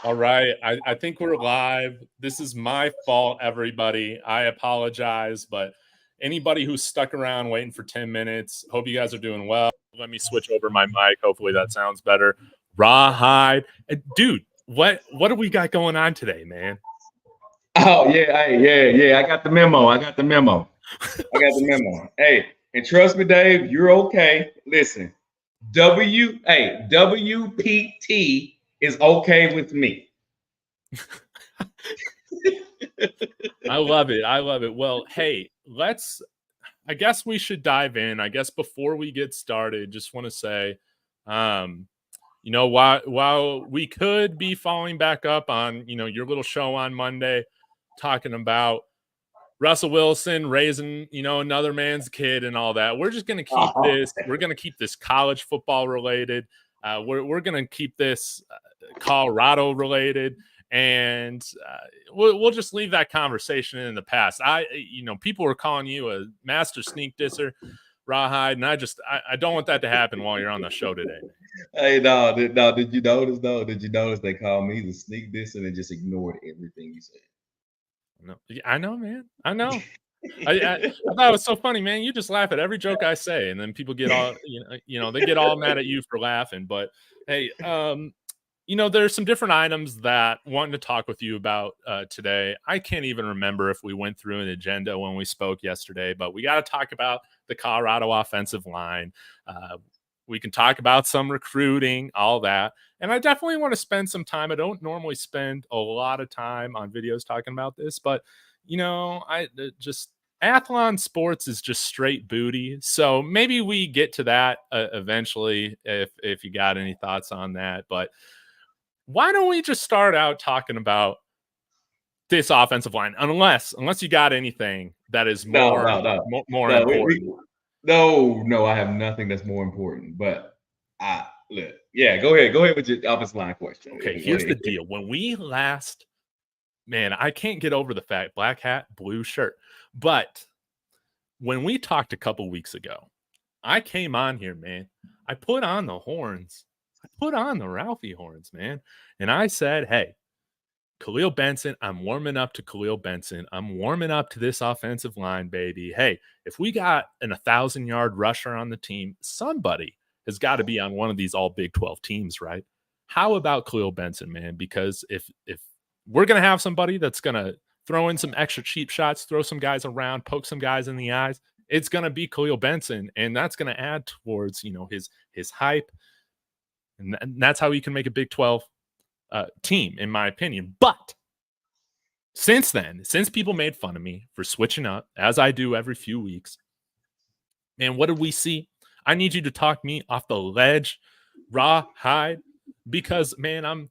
All right. I think we're live. This is my fault, everybody. I apologize, but anybody who's stuck around waiting for 10 minutes, hope you guys are doing well. Let me switch over my mic. Hopefully that sounds better. Rawhide. Dude, what do we got going on today, man? Oh, yeah. Yeah. I got the memo. Hey, and trust me, Dave, you're okay. Listen, WPT is okay with me. I love it. Well, hey, I guess we should dive in. I guess before we get started, just want to say, while we could be following back up on, your little show on Monday, talking about Russell Wilson raising, another man's kid and all that. We're just going to keep this. We're going to keep this college football related. We're going to keep this Colorado related. And we'll just leave that conversation in the past. People were calling you a master sneak disser, Rawhide, and I don't want that to happen while you're on the show today. Hey, no, did you notice though? Did you notice they called me the sneak disser and just ignored everything you said? No, I know, man. I know. I thought it was so funny, man. You just laugh at every joke I say, and then people get all, they get all mad at you for laughing. But hey, there's some different items that I wanted to talk with you about today. I can't even remember if we went through an agenda when we spoke yesterday, but we got to talk about the Colorado offensive line. We can talk about some recruiting, all that. And I definitely want to spend some time. I don't normally spend a lot of time on videos talking about this, but, Athlon sports is just straight booty. So maybe we get to that eventually if you got any thoughts on that. But why don't we just start out talking about this offensive line? Unless you got anything that is more important. No, I have nothing that's more important. But look, yeah, go ahead with your offensive line question. Okay, here's the deal. When we last, man, I can't get over the fact, black hat, blue shirt. But when we talked a couple weeks ago, I came on here, man. I put on the horns. I put on the Ralphie horns, man. And I said, hey, Khalil Benson, I'm warming up to Khalil Benson. I'm warming up to this offensive line, baby. Hey, if we got an 1,000-yard rusher on the team, somebody has got to be on one of these all Big 12 teams, right? How about Khalil Benson, man? Because if we're going to have somebody that's going to throw in some extra cheap shots, throw some guys around, poke some guys in the eyes, it's going to be Khalil Benson, and that's going to add towards, his hype. And that's how you can make a Big 12 team, in my opinion. But since people made fun of me for switching up, as I do every few weeks, man, what did we see? I need you to talk me off the ledge, Rawhide, because, man, I'm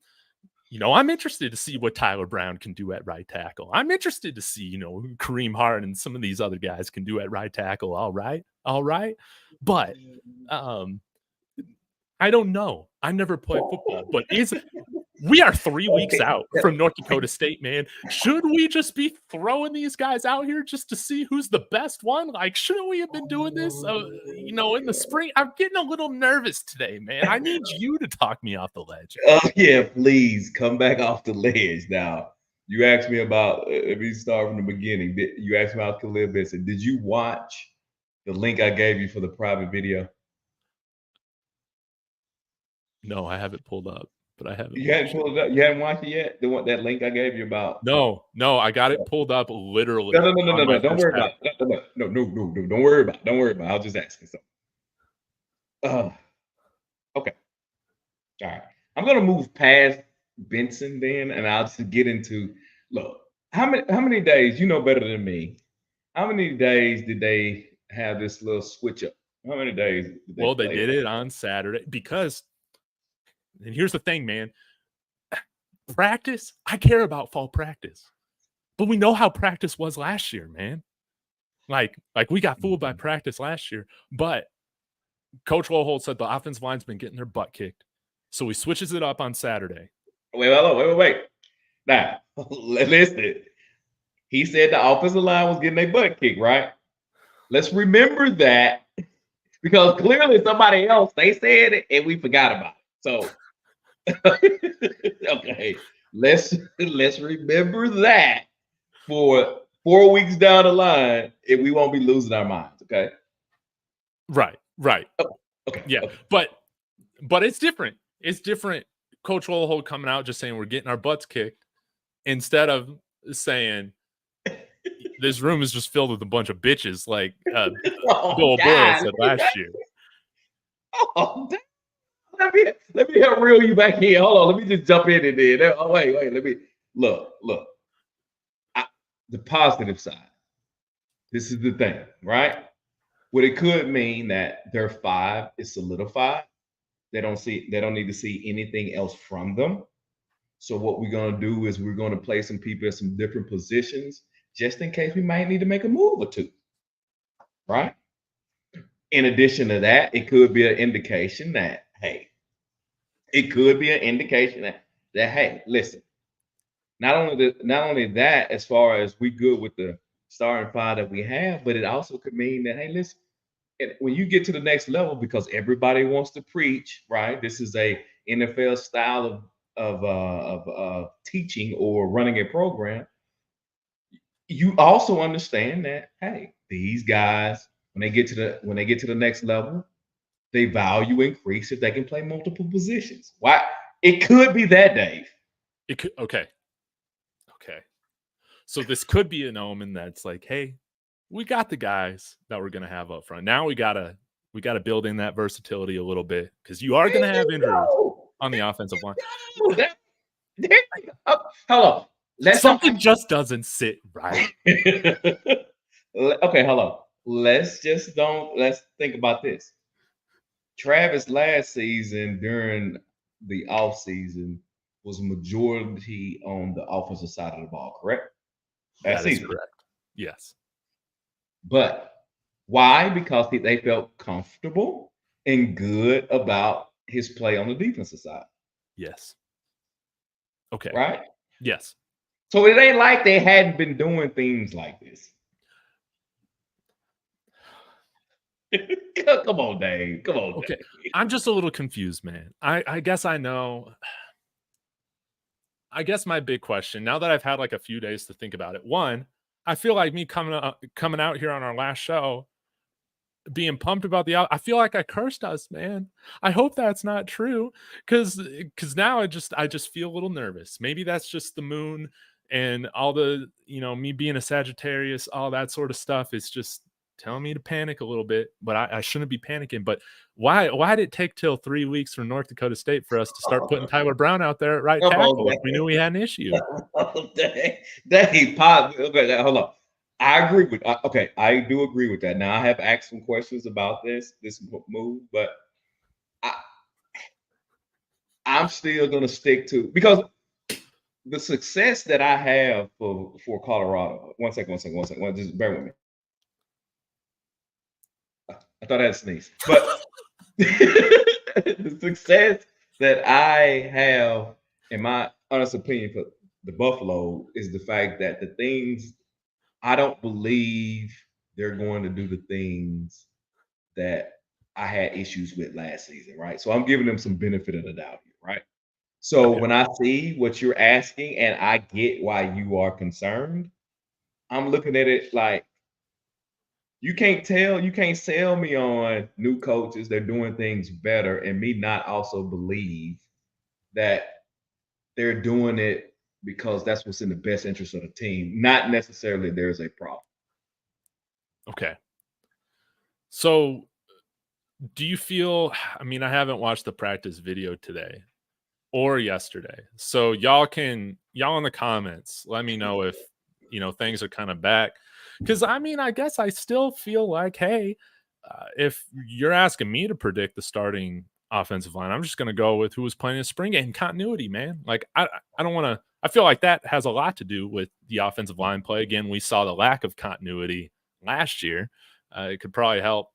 interested to see what Tyler Brown can do at right tackle. I'm interested to see, Kareem Hart and some of these other guys can do at right tackle. All right. But I don't know. I never played football, but we are 3 weeks out from North Dakota State, man. Should we just be throwing these guys out here just to see who's the best one? Like, shouldn't we have been doing this, in the spring? I'm getting a little nervous today, man. I need you to talk me off the ledge. Oh, yeah, please come back off the ledge. Now, you asked me about, let me start from the beginning. You asked me about Khalil Benson. Did you watch the link I gave you for the private video? No, I haven't pulled up. But I haven't. You hadn't pulled it up. You hadn't watched it yet. That link I gave you about. No, I got it pulled up literally. No. Don't worry about it. No. Don't worry about it. I was just asking something. Okay. All right. I'm gonna move past Benson then, and I'll just get into. Look, how many days? You know better than me. How many days did they have this little switch up? How many days? They did it on Saturday because. And here's the thing, man. Practice, I care about fall practice. But we know how practice was last year, man. Like we got fooled by practice last year. But Coach Rawhide said the offensive line's been getting their butt kicked. So he switches it up on Saturday. Wait. Now, listen. He said the offensive line was getting their butt kicked, right? Let's remember that because clearly somebody else, they said it and we forgot about it. So Okay, let's remember that for 4 weeks down the line, and we won't be losing our minds. Okay. Right. Oh, okay. Yeah. Okay. But it's different. It's different. Coach Wilholt coming out just saying we're getting our butts kicked instead of saying this room is just filled with a bunch of bitches like Oh Bill O'Boyle God! said last year. Oh, damn. Let me help reel you back in. Hold on. Let me just jump in and then. Oh wait. Let me look. The positive side. This is the thing, right? What it could mean that their 5 is solidified. They don't need to see anything else from them. So what we're gonna do is we're gonna play some people in some different positions just in case we might need to make a move or two. Right? In addition to that, it could be an indication that, hey, hey, listen, not only that, as far as we good with the starting 5 that we have, but it also could mean that, hey, listen, and when you get to the next level, because everybody wants to preach, right? This is a NFL style of teaching or running a program. You also understand that, hey, these guys, when they get to the next level, they value increase if they can play multiple positions. Why? It could be that, Dave. It could okay. So this could be an omen that's like, hey, we got the guys that we're gonna have up front. Now we gotta build in that versatility a little bit because you are gonna have injuries on the offensive line. Hold on. Something just doesn't sit right. Okay, hold on. Let's think about this. Travis last season during the off season was majority on the offensive side of the ball, correct? That is correct. Yes. But why? Because they felt comfortable and good about his play on the defensive side. Yes. Okay. Right? Yes. So it ain't like they hadn't been doing things like this. Come on, Dave. Come on, okay. Dave. I'm just a little confused, man. I guess I know. I guess my big question, now that I've had like a few days to think about it, one, I feel like me coming out here on our last show, being pumped about I feel like I cursed us, man. I hope that's not true, because now I just feel a little nervous. Maybe that's just the moon and all the me being a Sagittarius, all that sort of stuff is just telling me to panic a little bit, but I shouldn't be panicking. But why did it take till 3 weeks for North Dakota State for us to start putting Tyler Brown out there at right tackle if we knew we had an issue? Oh, dang, pop. Okay, hold on. I agree with. Okay, I do agree with that. Now I have asked some questions about this move, but I'm still going to stick to, because the success that I have for Colorado. One second. Just bear with me. I thought I had a sneeze, but the success that I have, in my honest opinion, for the Buffalo is the fact that the things, I don't believe they're going to do the things that I had issues with last season, right? So I'm giving them some benefit of the doubt here, right? So Okay. when I see what you're asking and I get why you are concerned, I'm looking at it like, you can't sell me on new coaches, they're doing things better, and me not also believe that they're doing it because that's what's in the best interest of the team. Not necessarily there's a problem. Okay. So do you feel, I mean, I haven't watched the practice video today or yesterday. So y'all in the comments, let me know if, things are kind of back. Because, I mean, I guess I still feel like, hey, if you're asking me to predict the starting offensive line, I'm just going to go with who was playing in spring game. Continuity, man. Like, I don't want to, I feel like that has a lot to do with the offensive line play. Again, we saw the lack of continuity last year. It could probably help,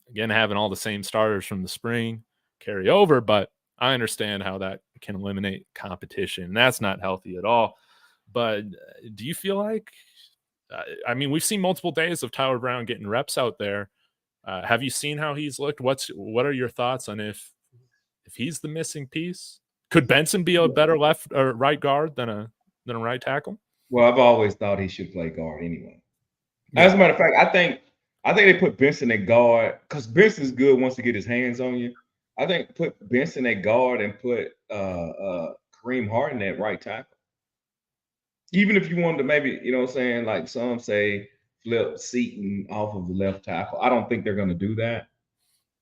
again, having all the same starters from the spring carry over, but I understand how that can eliminate competition. That's not healthy at all. But do you feel like, I mean, we've seen multiple days of Tyler Brown getting reps out there. Have you seen how he's looked? What are your thoughts on if he's the missing piece? Could Benson be a better left or right guard than a right tackle? Well, I've always thought he should play guard anyway. Yeah. As a matter of fact, I think they put Benson at guard because Benson's good once he get his hands on you. I think put Benson at guard and put Kareem Harden at right tackle. Even if you wanted to maybe, you know what I'm saying, like some say flip Seaton off of the left tackle. I don't think they're going to do that.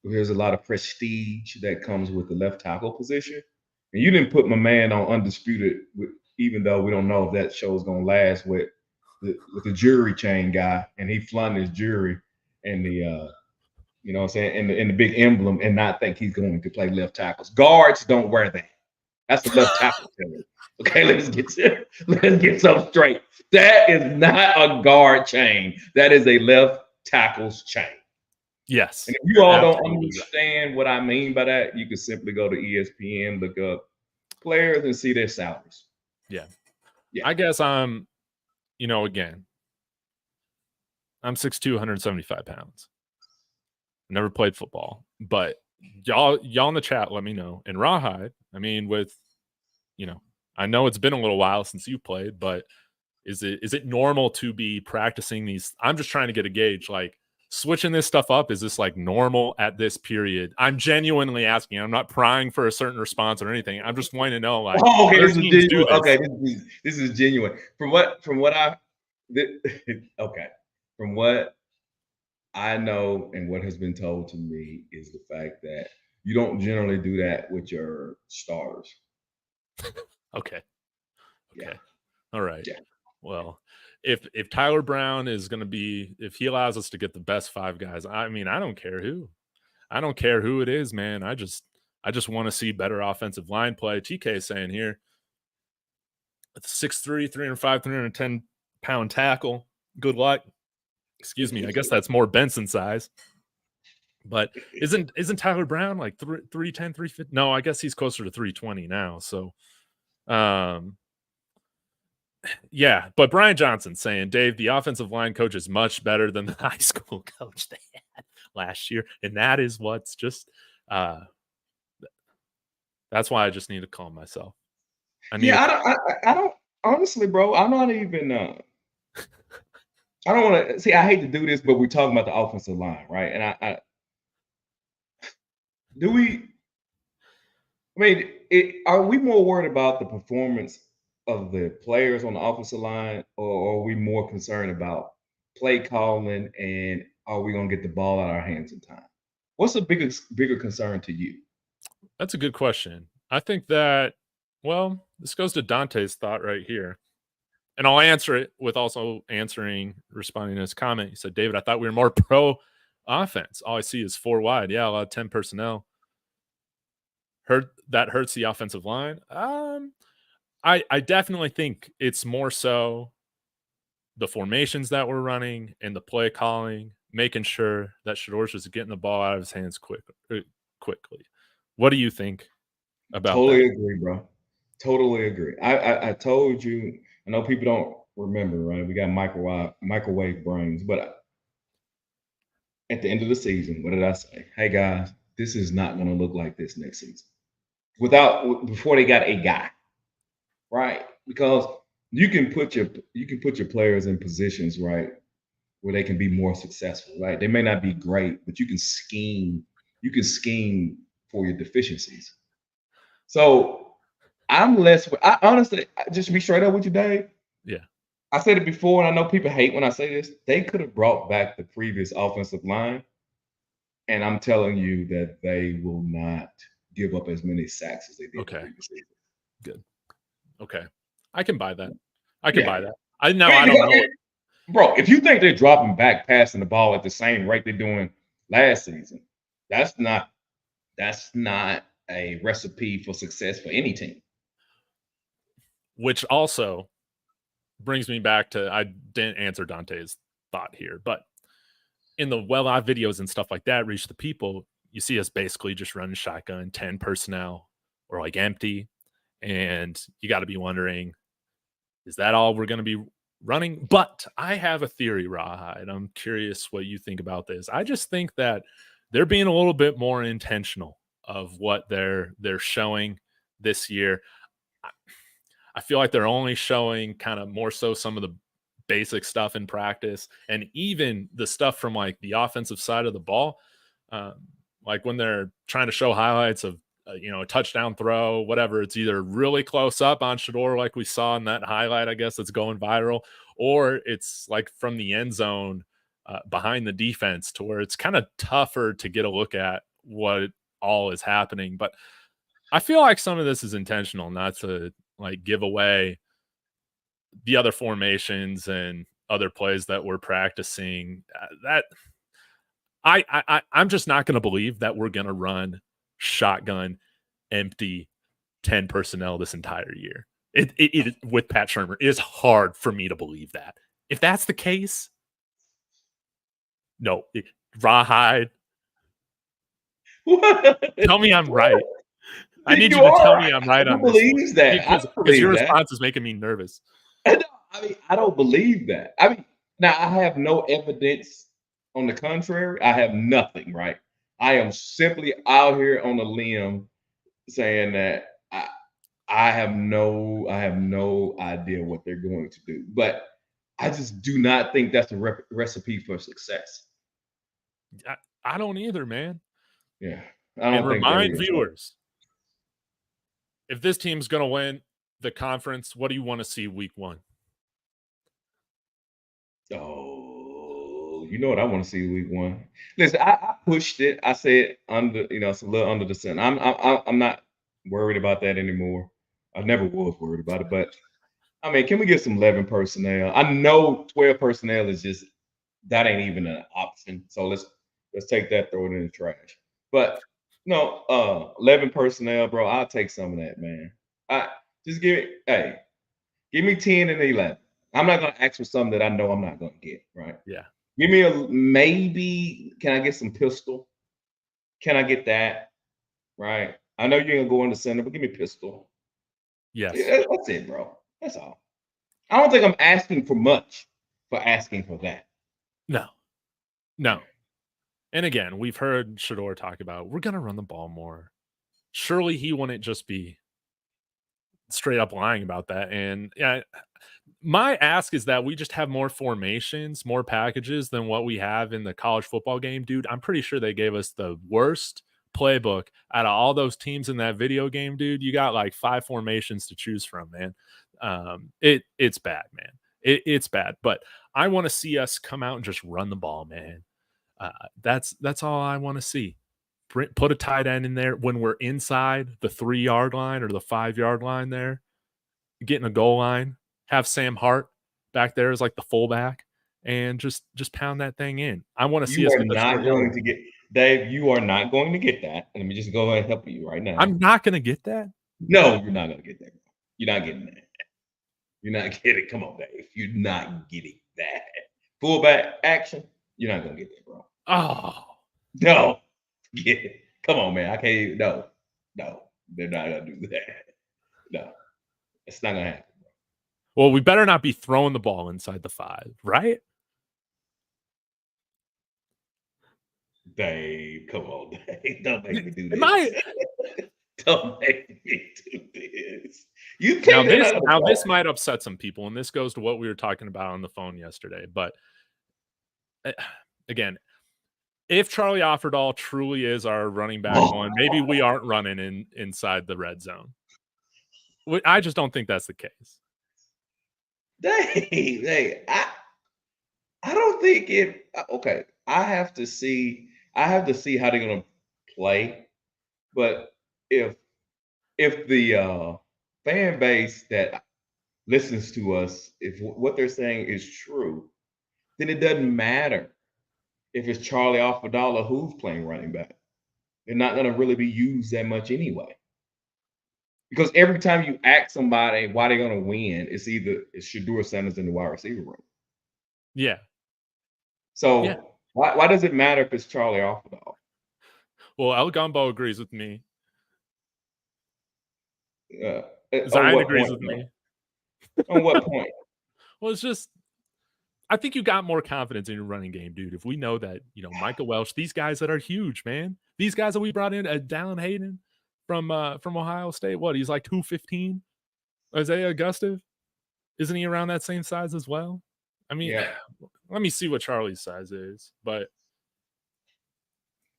There's a lot of prestige that comes with the left tackle position. And you didn't put my man on undisputed, even though we don't know if that show's going to last with the jury chain guy, and he flung his jury and the you know what I'm saying, in the big emblem, and not think he's going to play left tackles. Guards don't wear that. That's the left tackle chain. Okay, let's get some straight. That is not a guard chain. That is a left tackle's chain. Yes. And if you all don't understand what I mean by that, you can simply go to ESPN, look up players, and see their salaries. Yeah. I guess I'm, again, I'm 6'2", 175 pounds. Never played football, but y'all in the chat, let me know. And Rawhide, I mean, I know it's been a little while since you played, but is it normal to be practicing these? I'm just trying to get a gauge, like switching this stuff up. Is this like normal at this period? I'm genuinely asking. I'm not prying for a certain response or anything. I'm just wanting to know, like, okay, this is genuine. Okay, this is genuine. From what I know and what has been told to me is the fact that you don't generally do that with your starters. Okay. Yeah. All right. Yeah. Well, if Tyler Brown is going to be, if he allows us to get the best 5 guys, I mean, I don't care who it is, man. I just want to see better offensive line play. TK is saying here, 6'3", 305, 310-pound tackle. Good luck. Excuse me. I guess that's more Benson size. But isn't Tyler Brown like 310, 350? No, I guess he's closer to 320 now. So, yeah. But Brian Johnson saying, Dave, the offensive line coach is much better than the high school coach they had last year, and that is what's just. That's why I just need to calm myself. I don't honestly, bro. I'm not even. I don't want to see. I hate to do this, but we're talking about the offensive line, right? And are we more worried about the performance of the players on the offensive line, or are we more concerned about play calling and are we going to get the ball out of our hands in time? What's the bigger concern to you? That's a good question. I think that, well, this goes to Dante's thought right here. And I'll answer it with also responding to his comment. He said, David, I thought we were more pro offense. All I see is 4 wide. Yeah, a lot of 10 personnel. That hurts the offensive line. I definitely think it's more so the formations that we're running and the play calling, making sure that Shador's just getting the ball out of his hands quickly. What do you think about Totally that? agree, bro. Totally agree. I told you, I know people don't remember, right? We got microwave brains, but at the end of the season, what did I say? Hey guys, this is not going to look like this next season. Before they got a guy, right? Because you can put your players in positions, right, where they can be more successful, right? They may not be great, but you can scheme for your deficiencies. So I honestly, just to be straight up with you, Dave. Yeah. I said it before, and I know people hate when I say this. They could have brought back the previous offensive line, and I'm telling you that they will not give up as many sacks as they did the previous season. Good. Okay. I can buy that. I buy that. I don't know. Bro, if you think they're dropping back passing the ball at the same rate they're doing last season, that's not a recipe for success for any team. Which also brings me back to, I didn't answer Dante's thought here, but in the well-off videos and stuff like that, reach the people, you see us basically just running shotgun, 10 personnel or like empty. And you got to be wondering, is that all we're going to be running? But I have a theory, Rawhide. I'm curious what you think about this. I just think that they're being a little bit more intentional of what they're showing this year. I feel like they're only showing kind of more so some of the basic stuff in practice, and even the stuff from like the offensive side of the ball. Like when they're trying to show highlights of a touchdown throw, whatever, it's either really close up on Shador like we saw in that highlight, I guess, that's going viral, or it's like from the end zone behind the defense to where it's kind of tougher to get a look at what all is happening. But I feel like some of this is intentional, not to like give away the other formations and other plays that we're practicing. I'm just not going to believe that we're going to run shotgun, empty 10 personnel this entire year. It with Pat Shurmur, it is hard for me to believe that. If that's the case, no, Rawhide. Tell me I'm right. I need you to tell me I'm right on this. Who believes that? Because your response is making me nervous. I mean, I don't believe that. I mean, now I have no evidence on the contrary. I have nothing, right? I am simply out here on a limb saying that I have no idea what they're going to do. But I just do not think that's a recipe for success. I don't either, man. Yeah. And remind viewers, if this team's going to win the conference, what do you want to see week 1? Oh, you know what I want to see week 1. Listen, I pushed it. I said it's a little under the sun. I'm not worried about that anymore. I never was worried about it, but I mean, can we get some 11 personnel? I know 12 personnel is just that ain't even an option. So let's take that, throw it in the trash. But no, 11 personnel, bro. I'll take some of that, man. Just give me 10 and 11. I'm not gonna ask for something that I know I'm not gonna get, right? Yeah. Give me maybe. Can I get some pistol? Can I get that? Right. I know you're gonna go in the center, but give me pistol. Yes. Yeah, that's it, bro. That's all. I don't think I'm asking for much for asking for that. No. And again, we've heard Shador talk about we're gonna run the ball more. Surely he wouldn't just be straight up lying about that. And yeah, my ask is that we just have more formations, more packages than what we have in the college football game. Dude, I'm pretty sure they gave us the worst playbook out of all those teams in that video game, dude. You got like 5 formations to choose from, man. It's bad, man. It's bad. But I want to see us come out and just run the ball, man. That's all I want to see. Put a tight end in there when we're inside the 3-yard line or the 5-yard line there, getting a goal line. Have Sam Hart back there as like the fullback and just pound that thing in. I want to see us. You are not going to get Dave. You are not going to get that. Let me just go ahead and help you right now. I'm not going to get that. No, you're not going to get that. You're not getting that. You're not getting it. Come on, Dave. You're not getting that. Fullback action. You're not going to get that, bro. Oh no. Yeah. Come on, man. I can't even. No. They're not going to do that. No. It's not going to happen. Well, we better not be throwing the ball inside the 5, right? Dave, come on, Dave. Don't make me do this. Don't make me do this. You now this might upset some people, and this goes to what we were talking about on the phone yesterday. But again, if Charlie Offerdahl truly is our running back one, maybe we aren't running inside the red zone. I just don't think that's the case. Dave, I don't think it. Okay, I have to see how they're gonna play. But if the fan base that listens to us, if what they're saying is true, then it doesn't matter if it's Charlie Offerdahl or who's playing running back. They're not gonna really be used that much anyway. Because every time you ask somebody why they're going to win, it's Shador Sanders in the wide receiver room. Yeah. So why does it matter if it's Charlie Offerdahl? Well, El Gumbo agrees with me. Zion agrees with me. On what point? Well, it's just I think you got more confidence in your running game, dude. If we know that, Michael Welch, these guys that are huge, man, these guys that we brought in, Dallin Hayden, from Ohio State. What, he's like 215? Isaiah Augusta, isn't he around that same size as well? I mean, let me see what Charlie's size is. But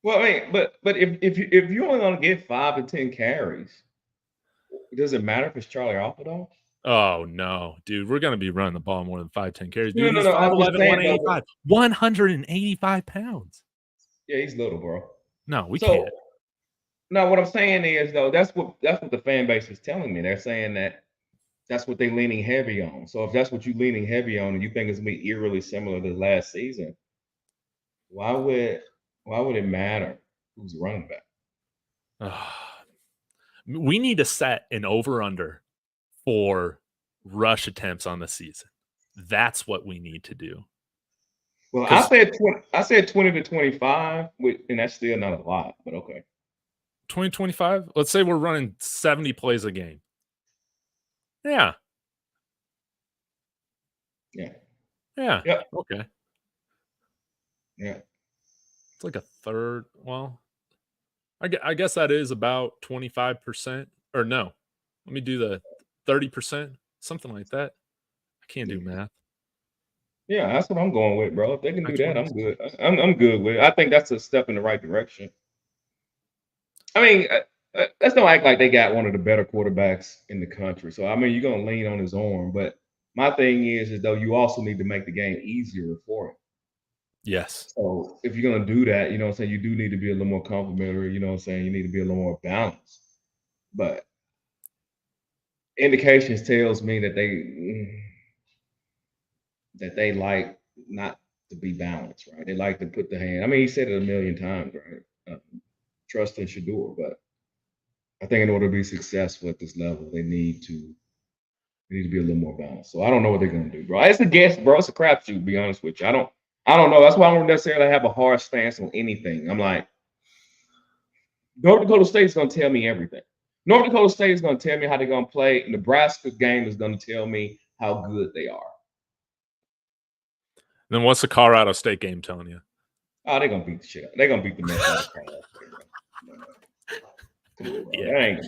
well, I mean, but if you only gonna get 5 to 10 carries, does it matter if it's Charlie Alfredo? oh no, dude, we're gonna be running the ball more than 5-10 carries. Dude, No, he's no, no. I'm 5'11", just saying, 185, 185 pounds. Yeah, he's little, bro. No, we can't. No, what I'm saying is though, that's what the fan base is telling me. They're saying that that's what they're leaning heavy on. So if that's what you're leaning heavy on, and you think it's gonna be eerily similar to last season, why would it matter who's running back? We need to set an over-under for rush attempts on the season. That's what we need to do. Well, I said 20 to 25, and that's still not a lot, but okay. 20-25? Let's say we're running 70 plays a game. Yeah. Yeah. Yeah. Yep. Okay. Yeah. It's like a third. Well, I guess that is about 25%. Or no. Let me do the 30%. Something like that. I can't do math. Yeah, that's what I'm going with, bro. If they can do that, I'm good. I'm good with it. I think that's a step in the right direction. I mean, let's don't act like they got one of the better quarterbacks in the country. So I mean, you're gonna lean on his arm, but my thing is though you also need to make the game easier for him. Yes. So if you're gonna do that, you know what I'm saying, you do need to be a little more complimentary. You know what I'm saying, you need to be a little more balanced. But indications tells me that they like not to be balanced, right? They like to put the hand. I mean, he said it a million times, right? Trust in Shador, but I think in order to be successful at this level, they need to be a little more balanced. So I don't know what they're gonna do, bro. It's a guess, bro. It's a crapshoot, to be honest with you. I don't know. That's why I don't necessarily have a hard stance on anything. I'm like, North Dakota State is gonna tell me everything. North Dakota State is gonna tell me how they're gonna play. Nebraska game is gonna tell me how good they are. Then what's the Colorado State game telling you? Oh, they're gonna beat the shit out. They're gonna beat the mess out of Colorado State. Yeah.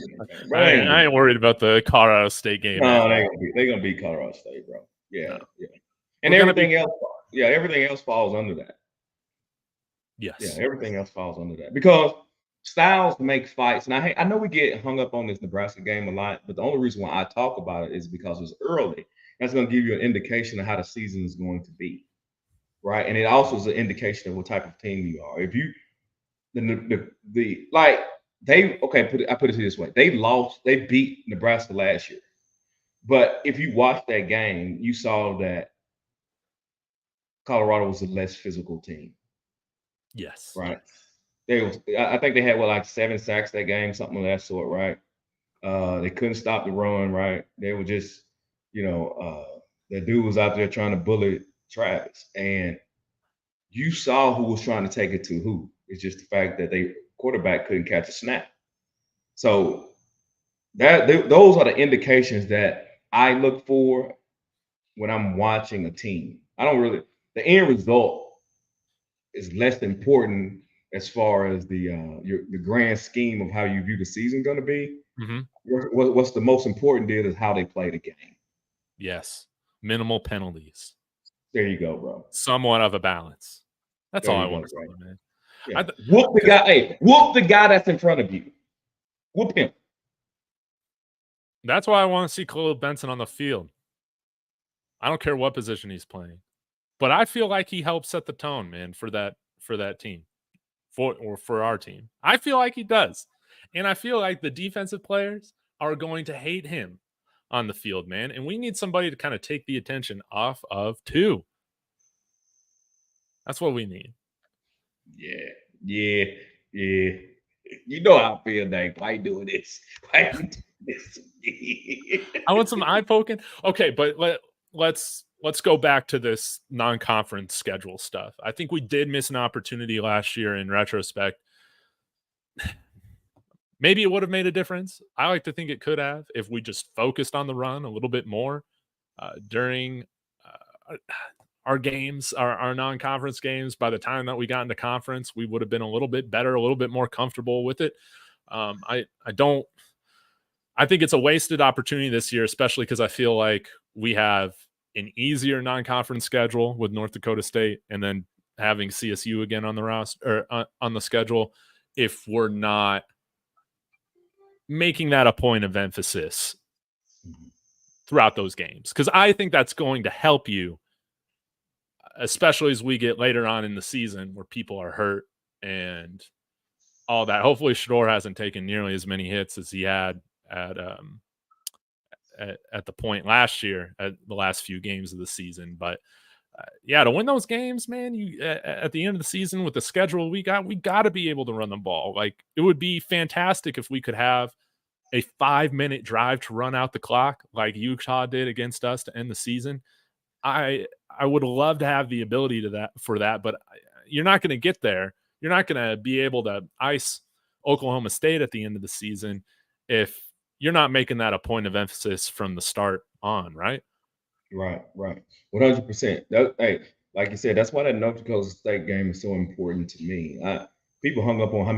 I ain't worried about the Colorado State game. No, they're gonna beat Colorado State, bro. Yeah, no. Yeah. And everything else falls under that. Yes. Yeah, everything else falls under that. Because styles make fights. And I know we get hung up on this Nebraska game a lot, but the only reason why I talk about it is because it's early. That's gonna give you an indication of how the season is going to be. Right. And it also is an indication of what type of team you are. If you I put it this way. They beat Nebraska last year. But if you watched that game, you saw that Colorado was a less physical team. Yes. Right. I think they had 7 sacks that game, something of that sort, right? They couldn't stop the run, right? They were just, the dude was out there trying to bully Travis, and you saw who was trying to take it to who. It's just the fact that they quarterback couldn't catch a snap. So those are the indications that I look for when I'm watching a team. The end result is less important as far as the grand scheme of how you view the season going to be. Mm-hmm. What's the most important deal is how they play the game. Yes. Minimal penalties. There you go, bro. Somewhat of a balance. That's all I want to say, man. Yeah. Whoop the guy. Hey, whoop the guy that's in front of you. Whoop him. That's why I want to see Khalil Benson on the field. I don't care what position he's playing, but I feel like he helps set the tone, man, for that team, for our team. I feel like he does, and I feel like the defensive players are going to hate him on the field, man. And we need somebody to kind of take the attention off of too. That's what we need. Yeah. You know how I feel, Dave. Why you doing this? Why you doing this? I want some eye poking. Okay, but let's go back to this non-conference schedule stuff. I think we did miss an opportunity last year in retrospect. Maybe it would have made a difference. I like to think it could have if we just focused on the run a little bit more during our games, our non-conference games. By the time that we got into conference, we would have been a little bit better, a little bit more comfortable with it. I think it's a wasted opportunity this year, especially because I feel like we have an easier non-conference schedule with North Dakota State, and then having CSU again on the roster or on the schedule. If we're not making that a point of emphasis throughout those games, because I think that's going to help you, especially as we get later on in the season where people are hurt and all that. Hopefully Shador hasn't taken nearly as many hits as he had at the point last year at the last few games of the season. But yeah, to win those games, man, you at the end of the season with the schedule we got to be able to run the ball. Like, it would be fantastic if we could have a 5-minute drive to run out the clock like Utah did against us to end the season. I would love to have the ability for that, but you're not going to get there. You're not going to be able to ice Oklahoma State at the end of the season if you're not making that a point of emphasis from the start on, right? Right. 100%. Hey, like you said, that's why that North Dakota State game is so important to me. People hung up on how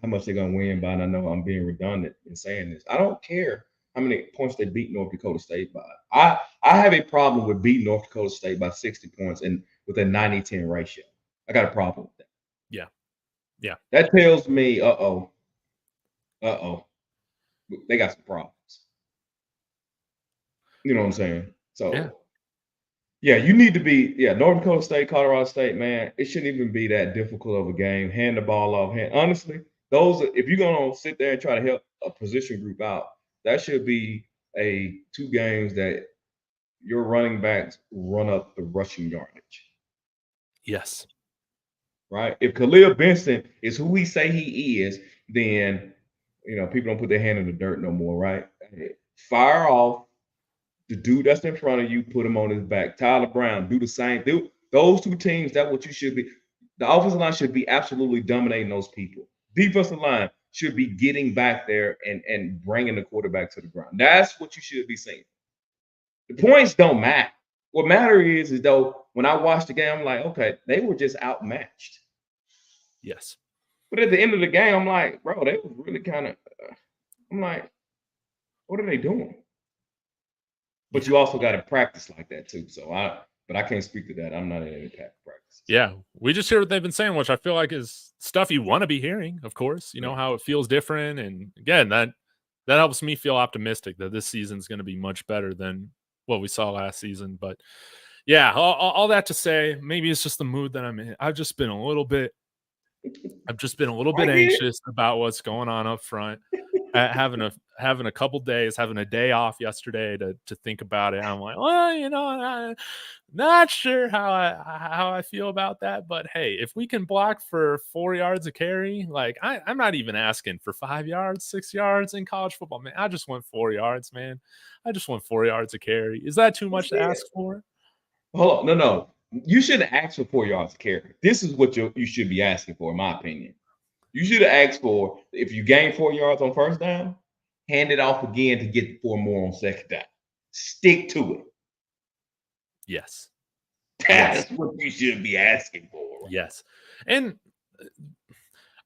much they're gonna win by, and I know I'm being redundant in saying this. I don't care how many points they beat North Dakota State by. I have a problem with beating North Dakota State by 60 points and with a 90-10 ratio. I got a problem with that. Yeah. That tells me, they got some problems. You know what I'm saying? So yeah, you need to be, North Dakota State, Colorado State, man. It shouldn't even be that difficult of a game. Hand the ball off. Honestly, if you're gonna sit there and try to help a position group out, that should be 2 games that your running backs run up the rushing yardage. Yes. Right? If Khalil Benson is who we say he is, then people don't put their hand in the dirt no more, right? Fire off the dude that's in front of you, put him on his back. Tyler Brown, do the same. Those 2 teams, that's what you should be. The offensive line should be absolutely dominating those people. Defensive line should be getting back there and bringing the quarterback to the ground. That's what you should be seeing. The points don't matter. What matters is though, when I watched the game, I'm like, okay, they were just outmatched. Yes. But at the end of the game, I'm like, bro, they was really kind of. I'm like, what are they doing? But you also got to practice like that too. But I can't speak to that. I'm not in any practice. Yeah, we just hear what they've been saying, which I feel like is stuff you want to be hearing. Of course, you know how it feels different, and again, that helps me feel optimistic that this season's going to be much better than what we saw last season. But yeah, all that to say, maybe it's just the mood that I'm in. I've just been a little bit anxious about what's going on up front. Having a couple days, having a day off yesterday to think about it. I'm like, well, I'm not sure how I feel about that. But hey, if we can block for 4 yards a carry, like I'm not even asking for 5 yards, 6 yards in college football, man. I just want 4 yards, man. I just want 4 yards a carry. Is that too much to ask for? Hold on, no. You shouldn't ask for 4 yards a carry. This is what you should be asking for, in my opinion. You should have asked for, if you gain 4 yards on first down, hand it off again to get 4 more on second down. Stick to it. Yes. That's what you should be asking for. Yes. And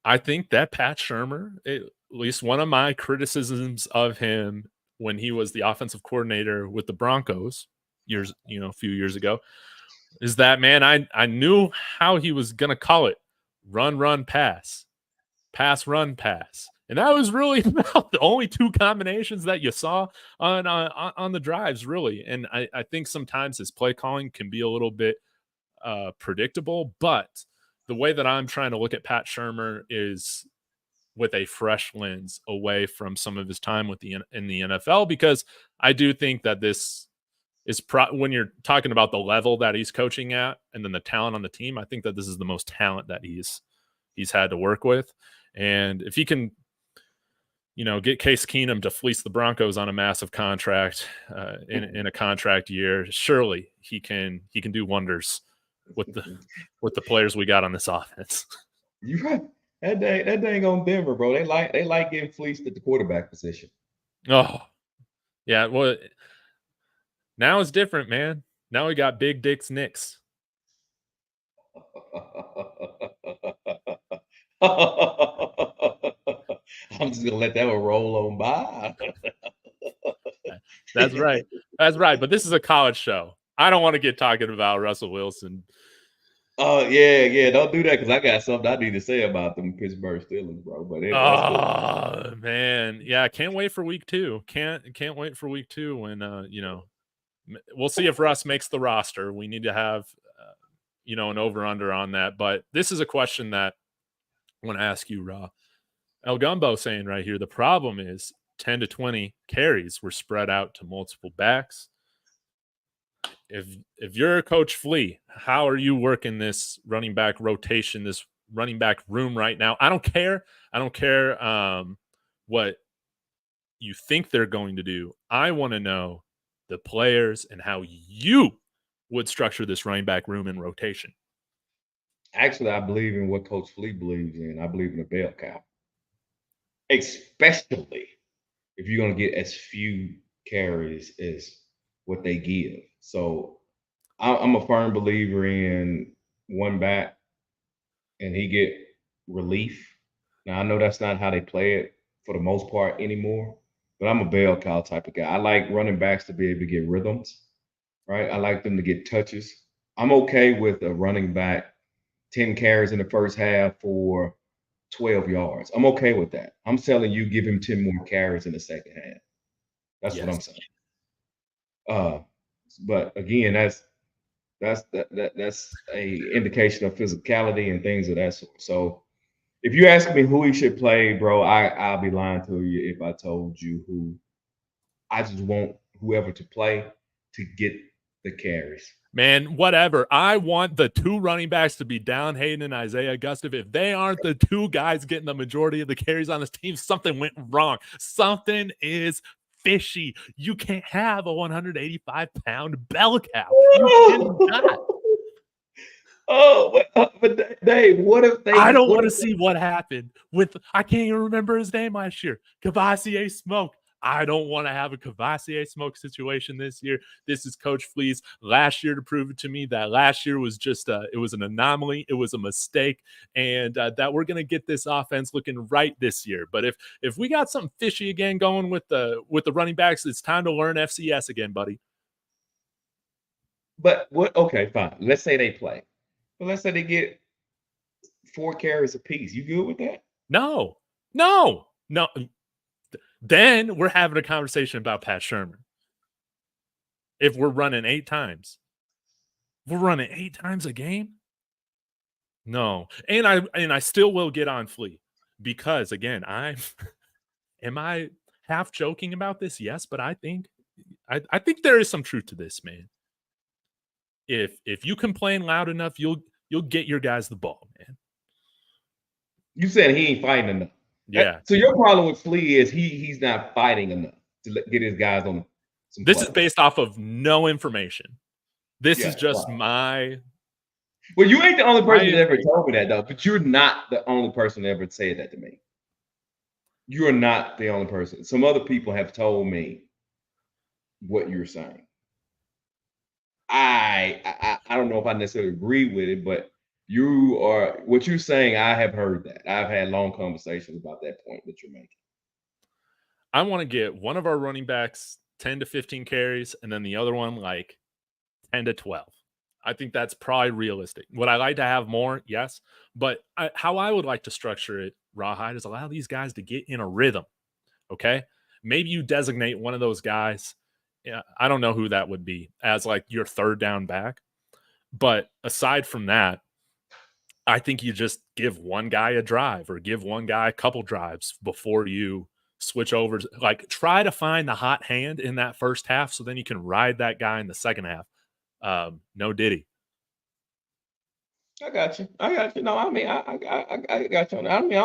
I think that Pat Shurmur, at least one of my criticisms of him when he was the offensive coordinator with the Broncos a few years ago, is that, man, I knew how he was going to call it. Run, pass. Pass, run, pass. And that was really about the only 2 combinations that you saw on the drives, really. And I think sometimes his play calling can be a little bit predictable, but the way that I'm trying to look at Pat Shurmur is with a fresh lens away from some of his time in the NFL, because I do think that this is when you're talking about the level that he's coaching at and then the talent on the team, I think that this is the most talent that he's had to work with. And if he can, get Case Keenum to fleece the Broncos on a massive contract in a contract year, surely he can do wonders with the players we got on this offense. You're right. That dang on Denver, bro. They like getting fleeced at the quarterback position. Oh, yeah. Well, now it's different, man. Now we got Big Dick's Knicks. I'm just gonna let that one roll on by. That's right. That's right. But this is a college show. I don't want to get talking about Russell Wilson. Oh yeah. Don't do that because I got something I need to say about them Pittsburgh Steelers, bro. But anyway, that's cool. Oh man, yeah. Can't wait for week 2. Can't wait for week 2 when we'll see if Russ makes the roster. We need to have an over under on that. But this is a question that I want to ask you, Raw. El Gumbo saying right here, the problem is 10 to 20 carries were spread out to multiple backs. If you're Coach Flea, how are you working this running back rotation, this running back room right now? I don't care. What you think they're going to do. I want to know the players and how you would structure this running back room and rotation. Actually, I believe in what Coach Flea believes in. I believe in the bell cow, especially if you're going to get as few carries as what they give. So I'm a firm believer in one back and he get relief. Now I know that's not how they play it for the most part anymore, but I'm a bell cow type of guy. I like running backs to be able to get rhythms, right? I like them to get touches. I'm okay with a running back 10 carries in the first half for 12 yards. I'm okay with that. I'm telling you, give him 10 more carries in the second half. That's what I'm saying. But again, that's a indication of physicality and things of that sort. So if you ask me who he should play, bro, I'll be lying to you if I told you who. I just want whoever to play to get the carries. Man, whatever. I want the 2 running backs to be Down Hayden and Isaiah Gustave. If they aren't the 2 guys getting the majority of the carries on this team, something went wrong. Something is fishy. You can't have a 185-pound bell cow. You cannot. Oh, but Dave, what if they? I don't want to see what happened with. I can't even remember his name last year. Cavassier Smoke. I don't want to have a Cavassier Smoke situation this year. This is Coach Flea's last year to prove it to me that last year was just it was an anomaly. It was a mistake, and that we're going to get this offense looking right this year. But if we got something fishy again going with the running backs, it's time to learn FCS again, buddy. But what? Okay, fine. Let's say they play. But let's say they get 4 carries apiece. You good with that? No. Then we're having a conversation about Pat Shermer. If we're running 8 times, we're running 8 times a game. No, and I still will get on Flea because again, am I half joking about this? Yes, but I think there is some truth to this, man. If you complain loud enough, you'll get your guys the ball, man. You said he ain't fighting enough. Yeah. So your problem with Flea is he's not fighting enough to get his guys on some This play. is based off of no information. This is just my. Well, you ain't the only person that ever told me that, though. But you're not the only person that ever said that to me. You are not the only person. Some other people have told me what you're saying. I don't know if I necessarily agree with it, but what you're saying. I have heard that. I've had long conversations about that point that you're making. I want to get one of our running backs 10 to 15 carries, and then the other one like 10 to 12. I think that's probably realistic. Would I like to have more? Yes. But how I would like to structure it, Rawhide, is allow these guys to get in a rhythm. Okay. Maybe you designate one of those guys. I don't know who that would be as like your third down back. But aside from that, I think you just give one guy a drive or give one guy a couple drives before you switch over. Like try to find the hot hand in that first half so then you can ride that guy in the second half. No Diddy. I got you. No, I mean, I got you. I mean,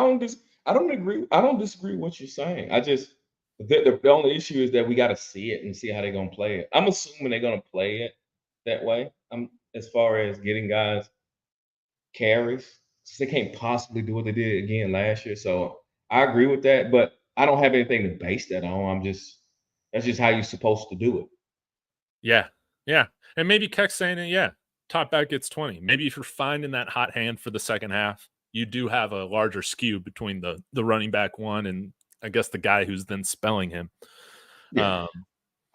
I don't agree. I don't disagree with what you're saying. I just the only issue is that we got to see it and see how they're gonna play it. I'm assuming they're gonna play it that way. As far as getting guys carries, they can't possibly do what they did again last year. So I agree with that, but I don't have anything to base that on. That's just how you're supposed to do it. Yeah. And maybe Keck's saying it, top back gets 20. Maybe if you're finding that hot hand for the second half, you do have a larger skew between the running back one and I guess the guy who's then spelling him. Yeah.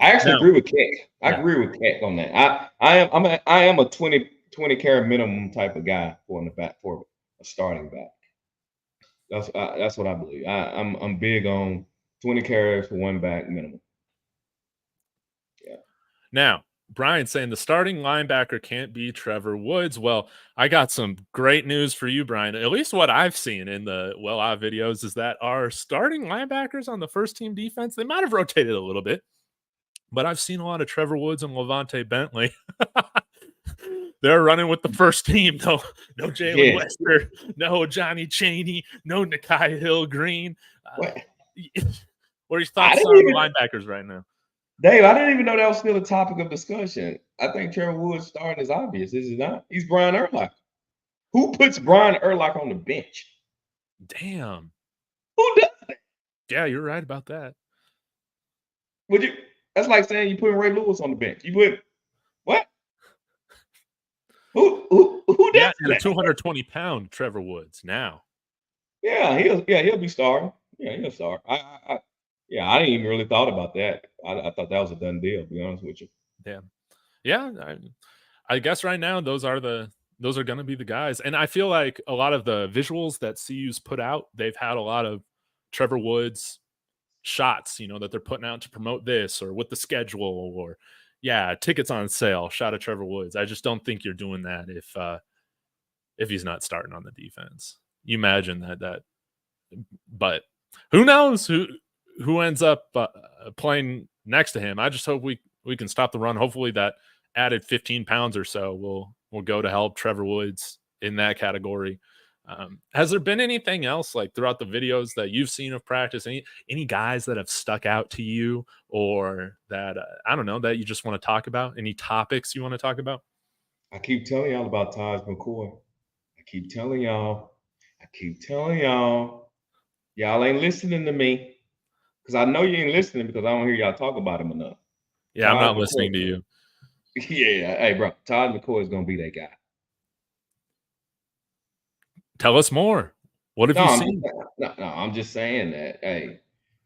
I actually agree with Keck. I agree with Keck on that. I am a 20 carry minimum type of guy for a starting back. That's what I believe. I'm big on 20 carries for one back minimum. Yeah. Now, Brian's saying the starting linebacker can't be Trevor Woods. Well, I got some great news for you, Brian. At least what I've seen in the Well-Out videos is that our starting linebackers on the first team defense, they might have rotated a little bit, but I've seen a lot of Trevor Woods and Levante Bentley. They're running with the first team. No Jalen Wester, no Johnny Chaney, no Nakai Hill-Green. What are your thoughts on the linebackers right now? Dave, I didn't even know that was still a topic of discussion. I think Trevor Woods starting is obvious. Is it not? He's Brian Urlacher. Who puts Brian Urlacher on the bench? Damn. Who does that? Yeah, you're right about that. Would you? That's like saying you put Ray Lewis on the bench. You put what? Who does that? 220-pound Trevor Woods now. Yeah, he'll be starting. Yeah, he'll start. I didn't even really thought about that. I thought that was a done deal, to be honest with you. Yeah. I guess right now those are going to be the guys. And I feel like a lot of the visuals that CU's put out, they've had a lot of Trevor Woods shots, that they're putting out to promote this or with the schedule or tickets on sale, shot at Trevor Woods. I just don't think you're doing that if he's not starting on the defense. You imagine that, but who knows who ends up playing next to him. I just hope we can stop the run. Hopefully that added 15 pounds or so will go to help Trevor Woods in that category. Has there been anything else like throughout the videos that you've seen of practice? Any guys that have stuck out to you or that, I don't know, that you just want to talk about? Any topics you want to talk about? I keep telling y'all about Taj McCoy. I keep telling y'all. Y'all ain't listening to me. Because I know you ain't listening because I don't hear y'all talk about him enough. Yeah, I'm not listening to you. Yeah. Hey, bro. Taj McCoy is going to be that guy. Tell us more. What have you seen? I'm just saying that. Hey.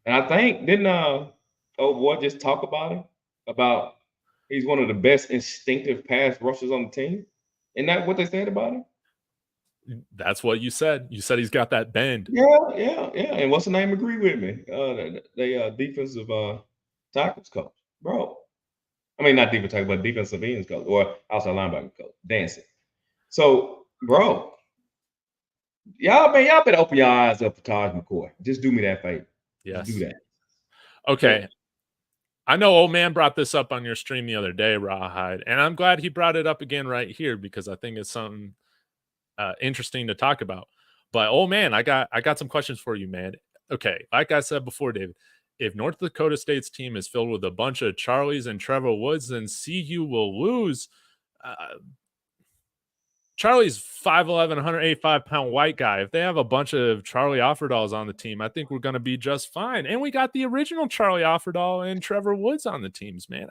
And I think, didn't old boy just talk about him? About he's one of the best instinctive pass rushers on the team? Isn't that what they said about him? That's what you said. You said he's got that bend. Yeah. And what's the name? Agree with me. The defensive tackles coach, bro. I mean, not defensive tackle, but defensive ends coach or outside linebacker coach, Dancing. So, bro, y'all better open your eyes up for Taj McCoy. Just do me that favor. Yes. Just do that. Okay. I know old man brought this up on your stream the other day, Rawhide, and I'm glad he brought it up again right here because I think it's something interesting to talk about. But old man, I got some questions for you, man. Okay, like I said before, David, if North Dakota State's team is filled with a bunch of Charlies and Trevor Woods, then CU will lose. Charlie's 5'11", 185-pound white guy. If they have a bunch of Charlie Offerdals on the team, I think we're going to be just fine. And we got the original Charlie Offerdal and Trevor Woods on the teams, man.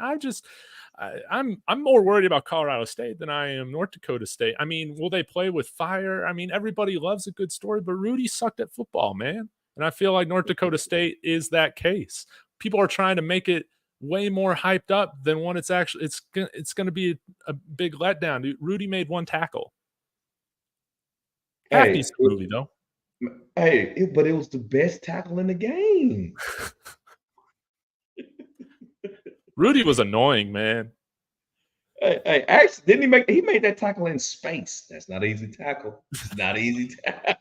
I'm more worried about Colorado State than I am North Dakota State. I mean, will they play with fire? I mean, everybody loves a good story, but Rudy sucked at football, man. And I feel like North Dakota State is that case. People are trying to make it way more hyped up than when it's actually it's going to be a big letdown. Dude, Rudy made one tackle. Half decent movie though. Hey, but it was the best tackle in the game. Rudy was annoying, man. Hey, actually, didn't he made that tackle in space? That's not an easy tackle. It's not an easy tackle.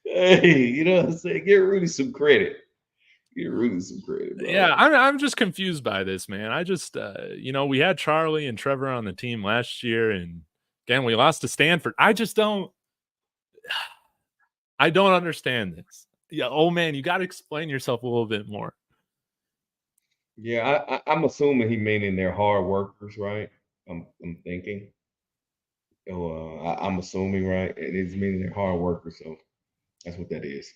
Hey, you know what I'm saying? Give Rudy some credit. Bro. Yeah, I'm just confused by this, man. I just, we had Charlie and Trevor on the team last year, and again, we lost to Stanford. I don't understand this. Yeah, oh man, you got to explain yourself a little bit more. Yeah, I'm assuming he meaning they're hard workers, right? I'm thinking. I'm assuming, right? It is meaning they're hard workers, so that's what that is.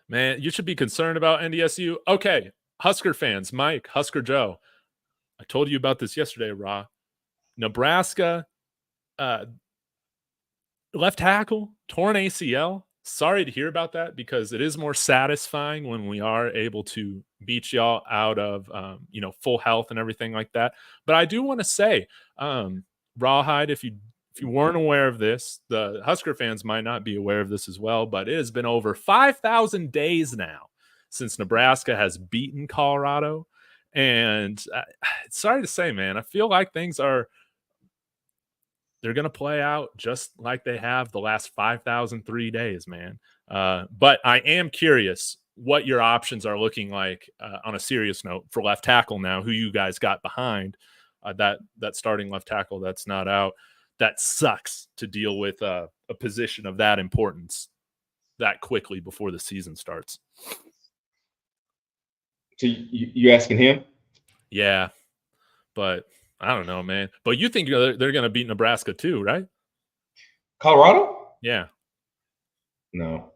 Man, you should be concerned about NDSU. Okay, Husker fans, Mike, Husker Joe. I told you about this yesterday, Raw. Nebraska, left tackle, torn ACL. Sorry to hear about that because it is more satisfying when we are able to beat y'all out of, full health and everything like that. But I do want to say, Rawhide, if you weren't aware of this, the Husker fans might not be aware of this as well, but it has been over 5,000 days now since Nebraska has beaten Colorado. And sorry to say, man, I feel like they're going to play out just like they have the last 5,003 days, man. But I am curious what your options are looking like on a serious note for left tackle now, who you guys got behind that starting left tackle that's not out. That sucks to deal with a position of that importance that quickly before the season starts. So you asking him? Yeah, but I don't know, man. But you think they're going to beat Nebraska too, right? Colorado? Yeah. No.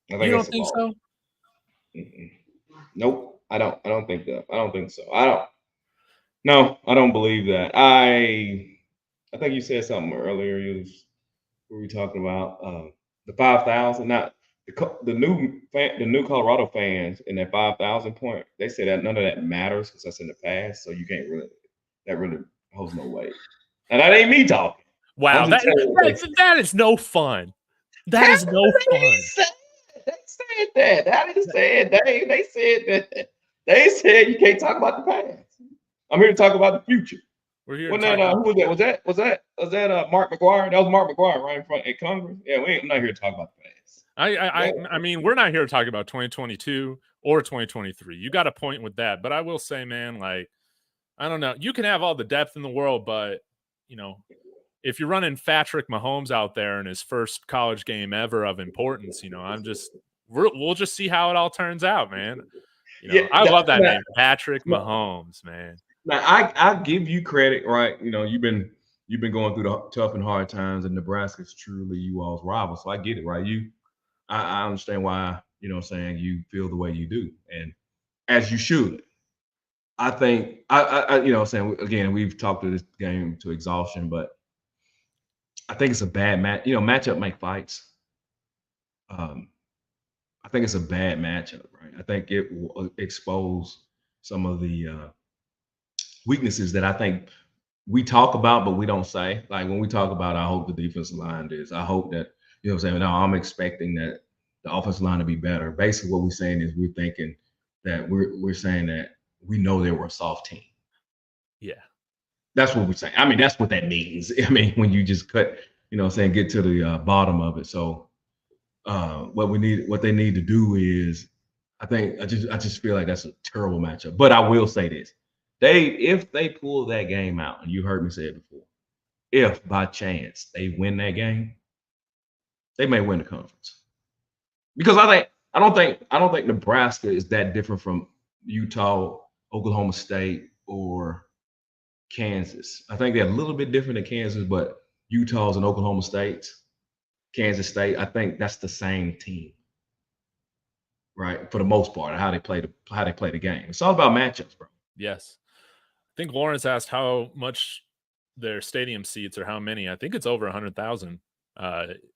You don't think so? Nope. I don't think that. I don't think so. No, I don't believe that. I think you said something earlier. What were we talking about? The 5,000. Not the new Colorado fans in that 5,000 point. They say that none of that matters because that's in the past. So you can't really. That really holds no weight. And that ain't me talking. Wow, that is no fun. That is no fun. They said that. I didn't say it. They said that. They said you can't talk about the past. I'm here to talk about the future. We're here. Who was that? Was that Mark McGuire? That was Mark McGuire right in front at Congress. Yeah, I'm not here to talk about the past. I mean, we're not here to talk about 2022 or 2023. You got a point with that, but I will say, man, like, I don't know. You can have all the depth in the world, but if you're running Patrick Mahomes out there in his first college game ever of importance, we'll just see how it all turns out, man. I love that name, Patrick Mahomes, man. Now I give you credit, right? You've been going through the tough and hard times, and Nebraska is truly you all's rival. So I get it, right? I understand why saying you feel the way you do, and as you should. I think saying again, we've talked to this game to exhaustion, but I think it's a bad match. Matchup make fights. I think it's a bad matchup, right? I think it will expose some of the weaknesses that I think we talk about, but we don't say. Like when we talk about, I hope the defensive line is. I hope that No, I'm expecting that the offensive line to be better. Basically, what we're saying is we're thinking that we're saying that we know they were a soft team. Yeah. That's what we're saying. I mean, that's what that means. I mean, when you just cut, get to the bottom of it. So what they need to do is, I just feel like that's a terrible matchup. But I will say this. If they pull that game out, and you heard me say it before, if by chance they win that game, they may win the conference. Because I don't think Nebraska is that different from Utah, Oklahoma State, or Kansas. I think they're a little bit different than Kansas, but Utah's and Oklahoma State's, Kansas State, I think that's the same team, right? For the most part, how they play the game. It's all about matchups, bro. Yes. I think Lawrence asked how much their stadium seats or how many. I think it's over 100,000.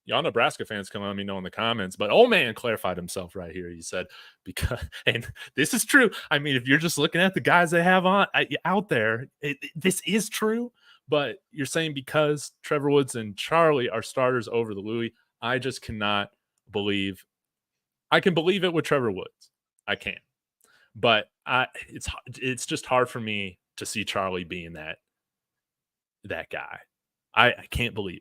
Y'all Nebraska fans can let me know in the comments, but old man clarified himself right here. He said, and this is true. I mean, if you're just looking at the guys they have out there, this is true, but you're saying because Trevor Woods and Charlie are starters over the Louis, I just cannot believe. I can believe it with Trevor Woods. I can, but it's just hard for me to see Charlie being that guy. I can't believe.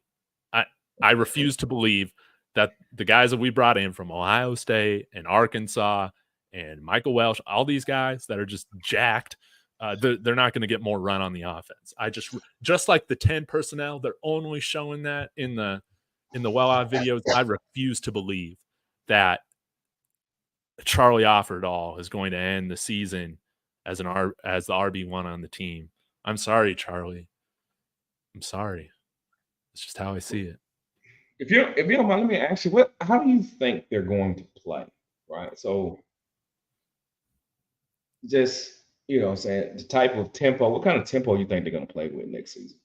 I refuse to believe that the guys that we brought in from Ohio State and Arkansas and Michael Welsh, all these guys that are just jacked, they're not going to get more run on the offense. I just like the 10 personnel, they're only showing that in the well out videos. I refuse to believe that Charlie Offerdahl is going to end the season as the RB1 on the team. I'm sorry, Charlie. I'm sorry. It's just how I see it. If you don't mind, let me ask you, how do you think they're going to play? Right. So just, saying the type of tempo, what kind of tempo you think they're going to play with next season?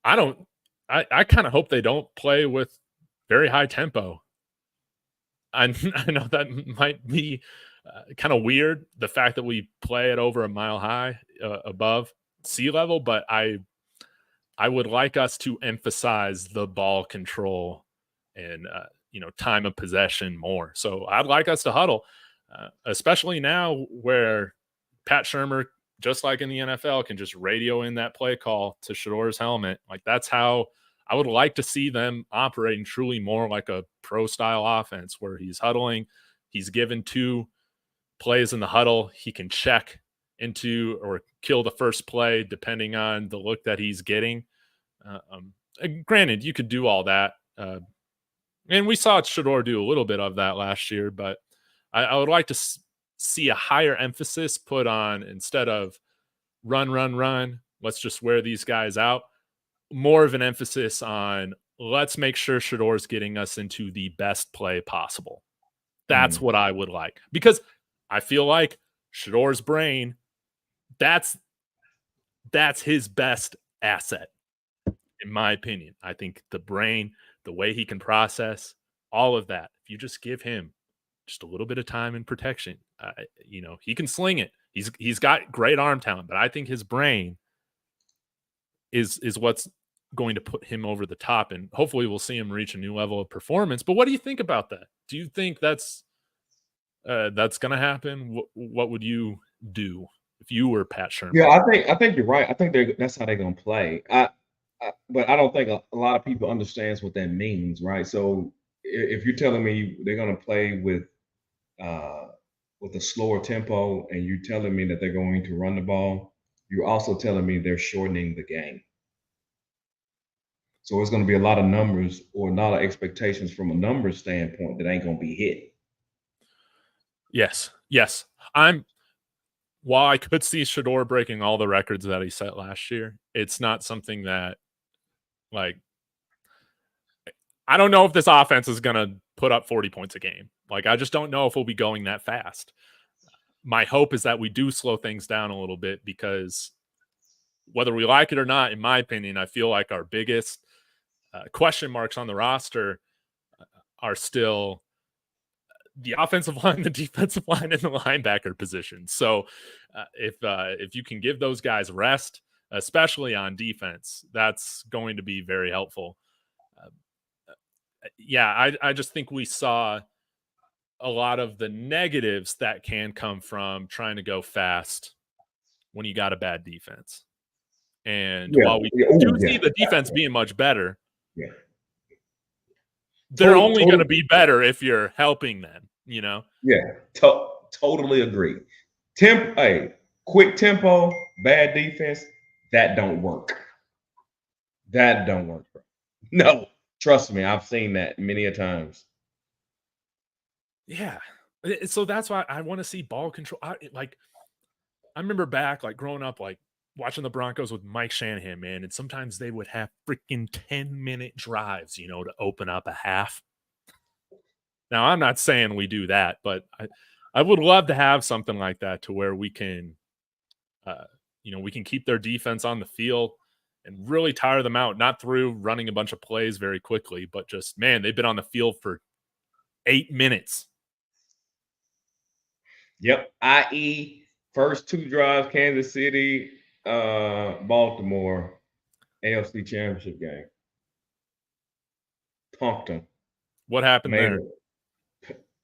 I kind of hope they don't play with very high tempo. I know that might be kind of weird, the fact that we play at over a mile high above sea level, but I would like us to emphasize the ball control and time of possession more. So I'd like us to huddle, especially now where Pat Shurmur, just like in the NFL, can just radio in that play call to Shador's helmet. Like, that's how I would like to see them operating truly more like a pro style offense, where he's huddling, he's given 2 plays in the huddle, he can check into or kill the first play depending on the look that he's getting. Granted, you could do all that, and we saw Shador do a little bit of that last year, but I would like to see a higher emphasis put on, instead of run, let's just wear these guys out, more of an emphasis on, let's make sure Shador's getting us into the best play possible. That's what I would like, because I feel like Shador's brain, that's his best asset, in my opinion. I think the brain, the way he can process all of that, if you just give him just a little bit of time and protection, he can sling it. He's got great arm talent, but I think his brain is what's going to put him over the top, and hopefully we'll see him reach a new level of performance. But what do you think about that? Do you think that's going to happen? What would you do if you were Pat Shurmur? Yeah, I think you're right. I think that's how they're gonna play. But I don't think a lot of people understands what that means, right? So if you're telling me they're gonna play with a slower tempo, and you're telling me that they're going to run the ball, you're also telling me they're shortening the game. So it's going to be a lot of numbers, or a lot of expectations from a numbers standpoint, that ain't going to be hit. Yes. While I could see Shador breaking all the records that he set last year, it's not something that, like, I don't know if this offense is going to put up 40 points a game. Like, I just don't know if we'll be going that fast. My hope is that we do slow things down a little bit, because whether we like it or not, in my opinion, I feel like our biggest question marks on the roster are still the offensive line, the defensive line, and the linebacker position. So if you can give those guys rest, especially on defense, that's going to be very helpful. I just think we saw a lot of the negatives that can come from trying to go fast when you got a bad defense. And while we do see the defense being much better, they're only going to be better if you're helping them, Totally agree. Quick tempo, bad defense, that don't work. That don't work, bro. No, trust me, I've seen that many a times. Yeah. So that's why I want to see ball control. I remember back, like, growing up, like, watching the Broncos with Mike Shanahan, man, and sometimes they would have freaking 10-minute drives, to open up a half. Now, I'm not saying we do that, but I would love to have something like that, to where we can, we can keep their defense on the field and really tire them out, not through running a bunch of plays very quickly, but just, man, they've been on the field for 8 minutes. Yep. I.e., first 2 drives, Kansas City, Baltimore, AFC Championship game. Punked them. What happened there?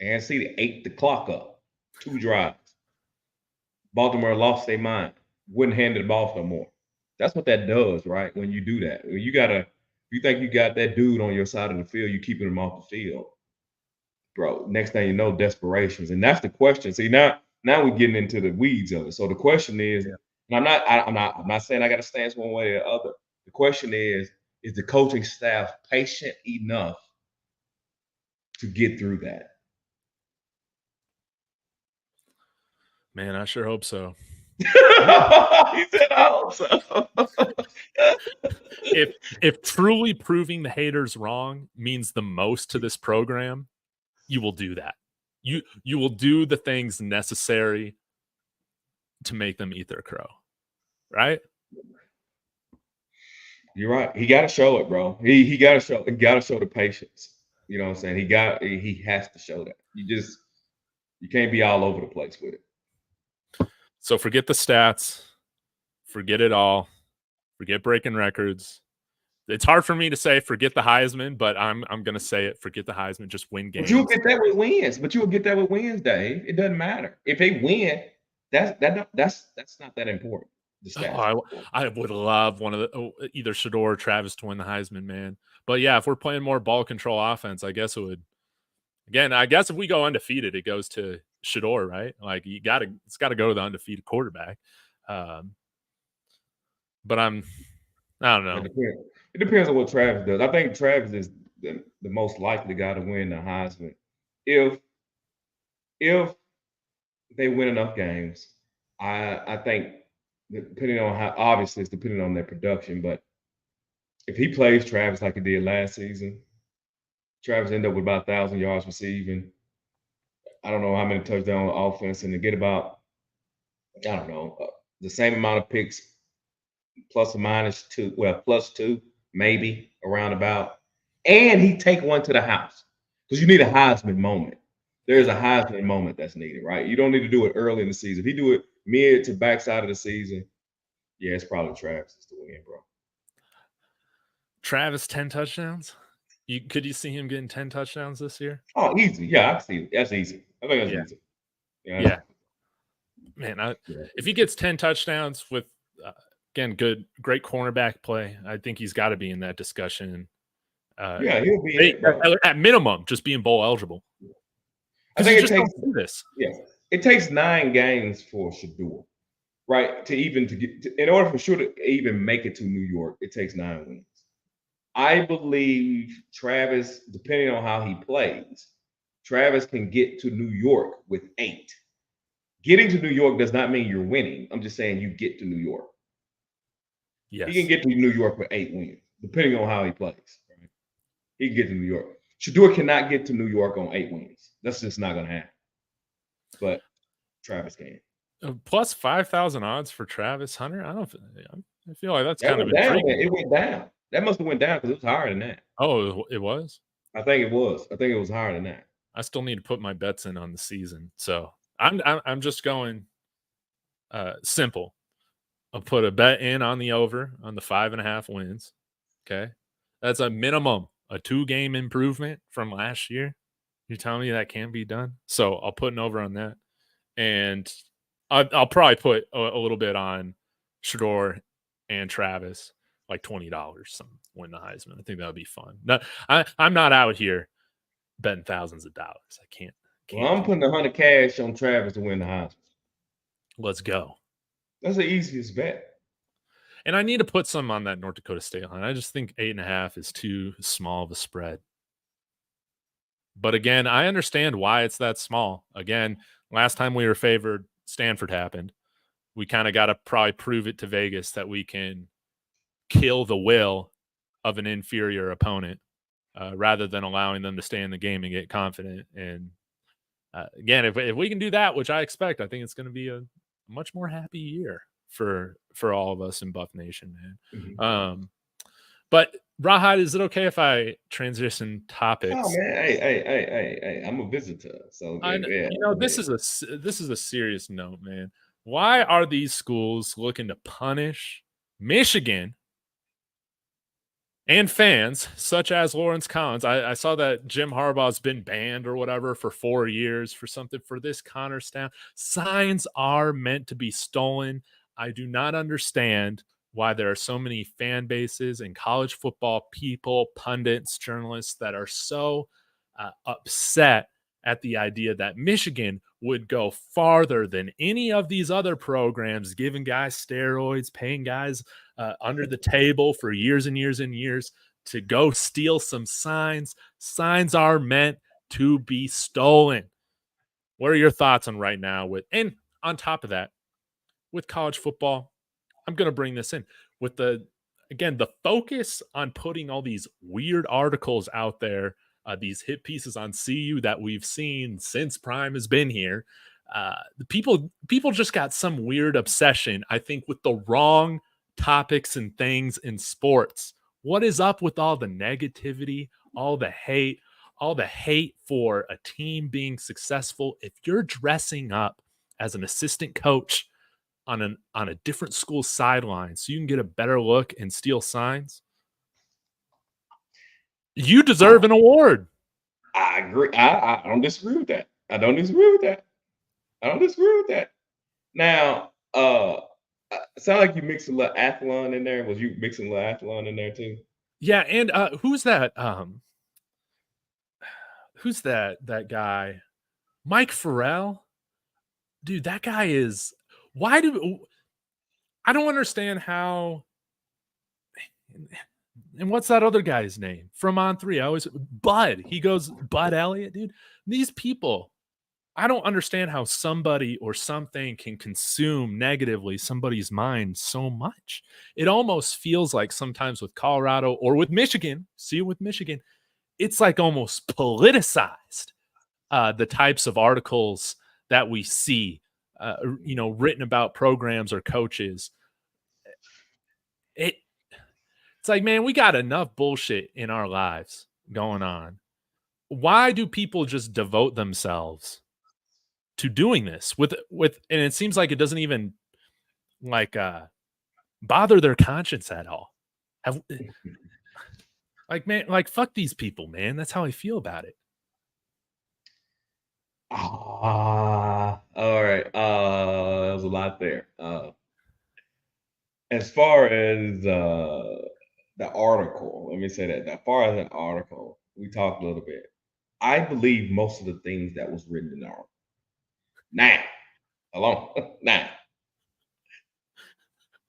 And City ate the clock up. 2 drives. Baltimore lost their mind. Wouldn't hand the ball no more. That's what that does, right? When you do that, you think you got that dude on your side of the field, you keeping him off the field, bro. Next thing you know, desperations, and that's the question. See, now we're getting into the weeds of it. So the question is, and I'm not saying I got to stance one way or the other. The question is the coaching staff patient enough to get through that? Man, I sure hope so. He said, I hope so. if truly proving the haters wrong means the most to this program, you will do that. You will do the things necessary to make them eat their crow, right? You're right. He got to show it, bro. He got to show. He got to show the patience. You know what I'm saying? He has to show that. You can't be all over the place with it. So forget the stats, forget it all, forget breaking records. It's hard for me to say forget the Heisman, but I'm gonna say it. Forget the Heisman, just win games. But you'll get that with wins. But you will get that with wins, Dave. It doesn't matter if they win. That's not that important. The stats. I would love one of either Shador or Travis to win the Heisman, man. But yeah, if we're playing more ball control offense, I guess it would. Again, I guess if we go undefeated, it goes to Shador, right? Like it's got to go to the undefeated quarterback. But I don't know. It depends on what Travis does. I think Travis is the most likely guy to win the Heisman if they win enough games. I think depending on how, obviously it's depending on their production, but if he plays Travis like he did last season, Travis ended up with about 1,000 yards receiving. I don't know how many touchdowns on offense, and to get about, I don't know, the same amount of picks, plus or minus two, well, plus two, maybe around about. And he take one to the house because you need a Heisman moment. There's a Heisman moment that's needed, right? You don't need to do it early in the season. If you do it mid to backside of the season, yeah, it's probably Travis to win, bro. Travis 10 touchdowns. Could you see him getting 10 touchdowns this year? Oh, easy. Yeah, I see it. That's easy. I think that's easy. Yeah. Man, if he gets 10 touchdowns with again great cornerback play, I think he's got to be in that discussion. Yeah, he'll be at minimum just being bowl eligible. I think it takes this. Yeah, it takes 9 games for Shador, right? In order for Shador to even make it to New York, it takes 9 wins. I believe Travis, depending on how he plays, Travis can get to New York with 8. Getting to New York does not mean you're winning. I'm just saying you get to New York. Yes. He can get to New York with 8 wins, depending on how he plays. Right? He can get to New York. Shador cannot get to New York on 8 wins. That's just not going to happen. But Travis can. Plus 5,000 odds for Travis Hunter. I feel like that's kind of intriguing. It went down. That must have went down because it was higher than that. Oh, it was? I think it was. I think it was higher than that. I still need to put my bets in on the season. So I'm just going simple. I'll put a bet in on the over on the 5.5 wins. Okay. That's a minimum, a 2-game improvement from last year. You're telling me that can't be done? So I'll put an over on that. And I'll probably put a little bit on Shador and Travis, like $20 win the Heisman. I think that would be fun. No, I'm not out here betting thousands of dollars. I can't. Well, I'm putting 100 cash on Travis to win the Heisman. Let's go. That's the easiest bet. And I need to put some on that North Dakota State line. I just think 8.5 is too small of a spread. But again, I understand why it's that small. Again, last time we were favored, Stanford happened. We kind of got to probably prove it to Vegas that we can kill the will of an inferior opponent rather than allowing them to stay in the game and get confident. And again, if we can do that, which I expect, I think it's going to be a much more happy year for all of us in Buff Nation, man. Mm-hmm. But Rawhide, is it okay if I transition topics? Oh man, hey, I'm a visitor, so this is a serious note, man. Why are these schools looking to punish Michigan and fans such as Lawrence Collins? I saw that Jim Harbaugh's been banned or whatever for 4 years for something for this Connorstown. Signs are meant to be stolen. I do not understand why there are so many fan bases and college football people, pundits, journalists that are so upset at the idea that Michigan would go farther than any of these other programs, giving guys steroids, paying guys under the table for years and years and years to go steal some signs. Signs are meant to be stolen. What are your thoughts on right now and on top of that, with college football? I'm going to bring this in with the focus on putting all these weird articles out there, these hit pieces on CU that we've seen since Prime has been here. The people just got some weird obsession, I think, with the wrong topics and things in sports. What is up with all the negativity, all the hate for a team being successful? If you're dressing up as an assistant coach on a different school sideline so you can get a better look and steal signs, you deserve an award. I agree. I don't disagree with that. I don't disagree with that. Now, sound like you mixed a little Athlon in there. Was you mixing a little Athlon in there too? Yeah, and who's that? Who's that guy? Mike Farrell? Dude, that guy is. I don't understand how. And what's that other guy's name from On3? I always Bud. He goes Bud Elliott, dude. These people, I don't understand how somebody or something can consume negatively somebody's mind so much. It almost feels like sometimes with Colorado or with Michigan, it's like almost politicized. The types of articles that we see, written about programs or coaches. It's like, man, we got enough bullshit in our lives going on. Why do people just devote themselves to doing this with and it seems like it doesn't even bother their conscience at all. Fuck these people, man. That's how I feel about it. All right. There's a lot there. As far as the article, let me say that. As far as an article, we talked a little bit. I believe most of the things that was written in the article. Now,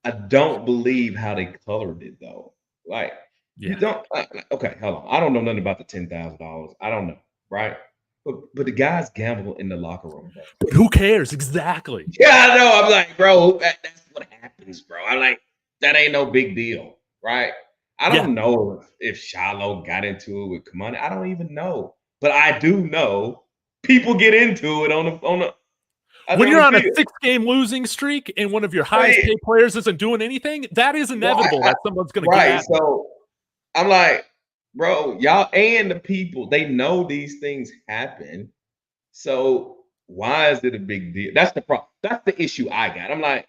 I don't believe how they colored it though. Like, you don't. Okay, hold on. I don't know nothing about the $10,000. I don't know, right? But the guys gamble in the locker room, bro. But who cares? Exactly. Yeah, I know. I'm like, bro, that's what happens, bro. I'm like, that ain't no big deal, right? I don't know if Shiloh got into it with Kamani. I don't even know. But I do know people get into it on the when you're on a 6-game losing streak and one of your highest paid players isn't doing anything, that is inevitable that someone's going to get at So I'm like, bro, y'all and the people, they know these things happen. So why is it a big deal? That's the problem. That's the issue I got. I'm like,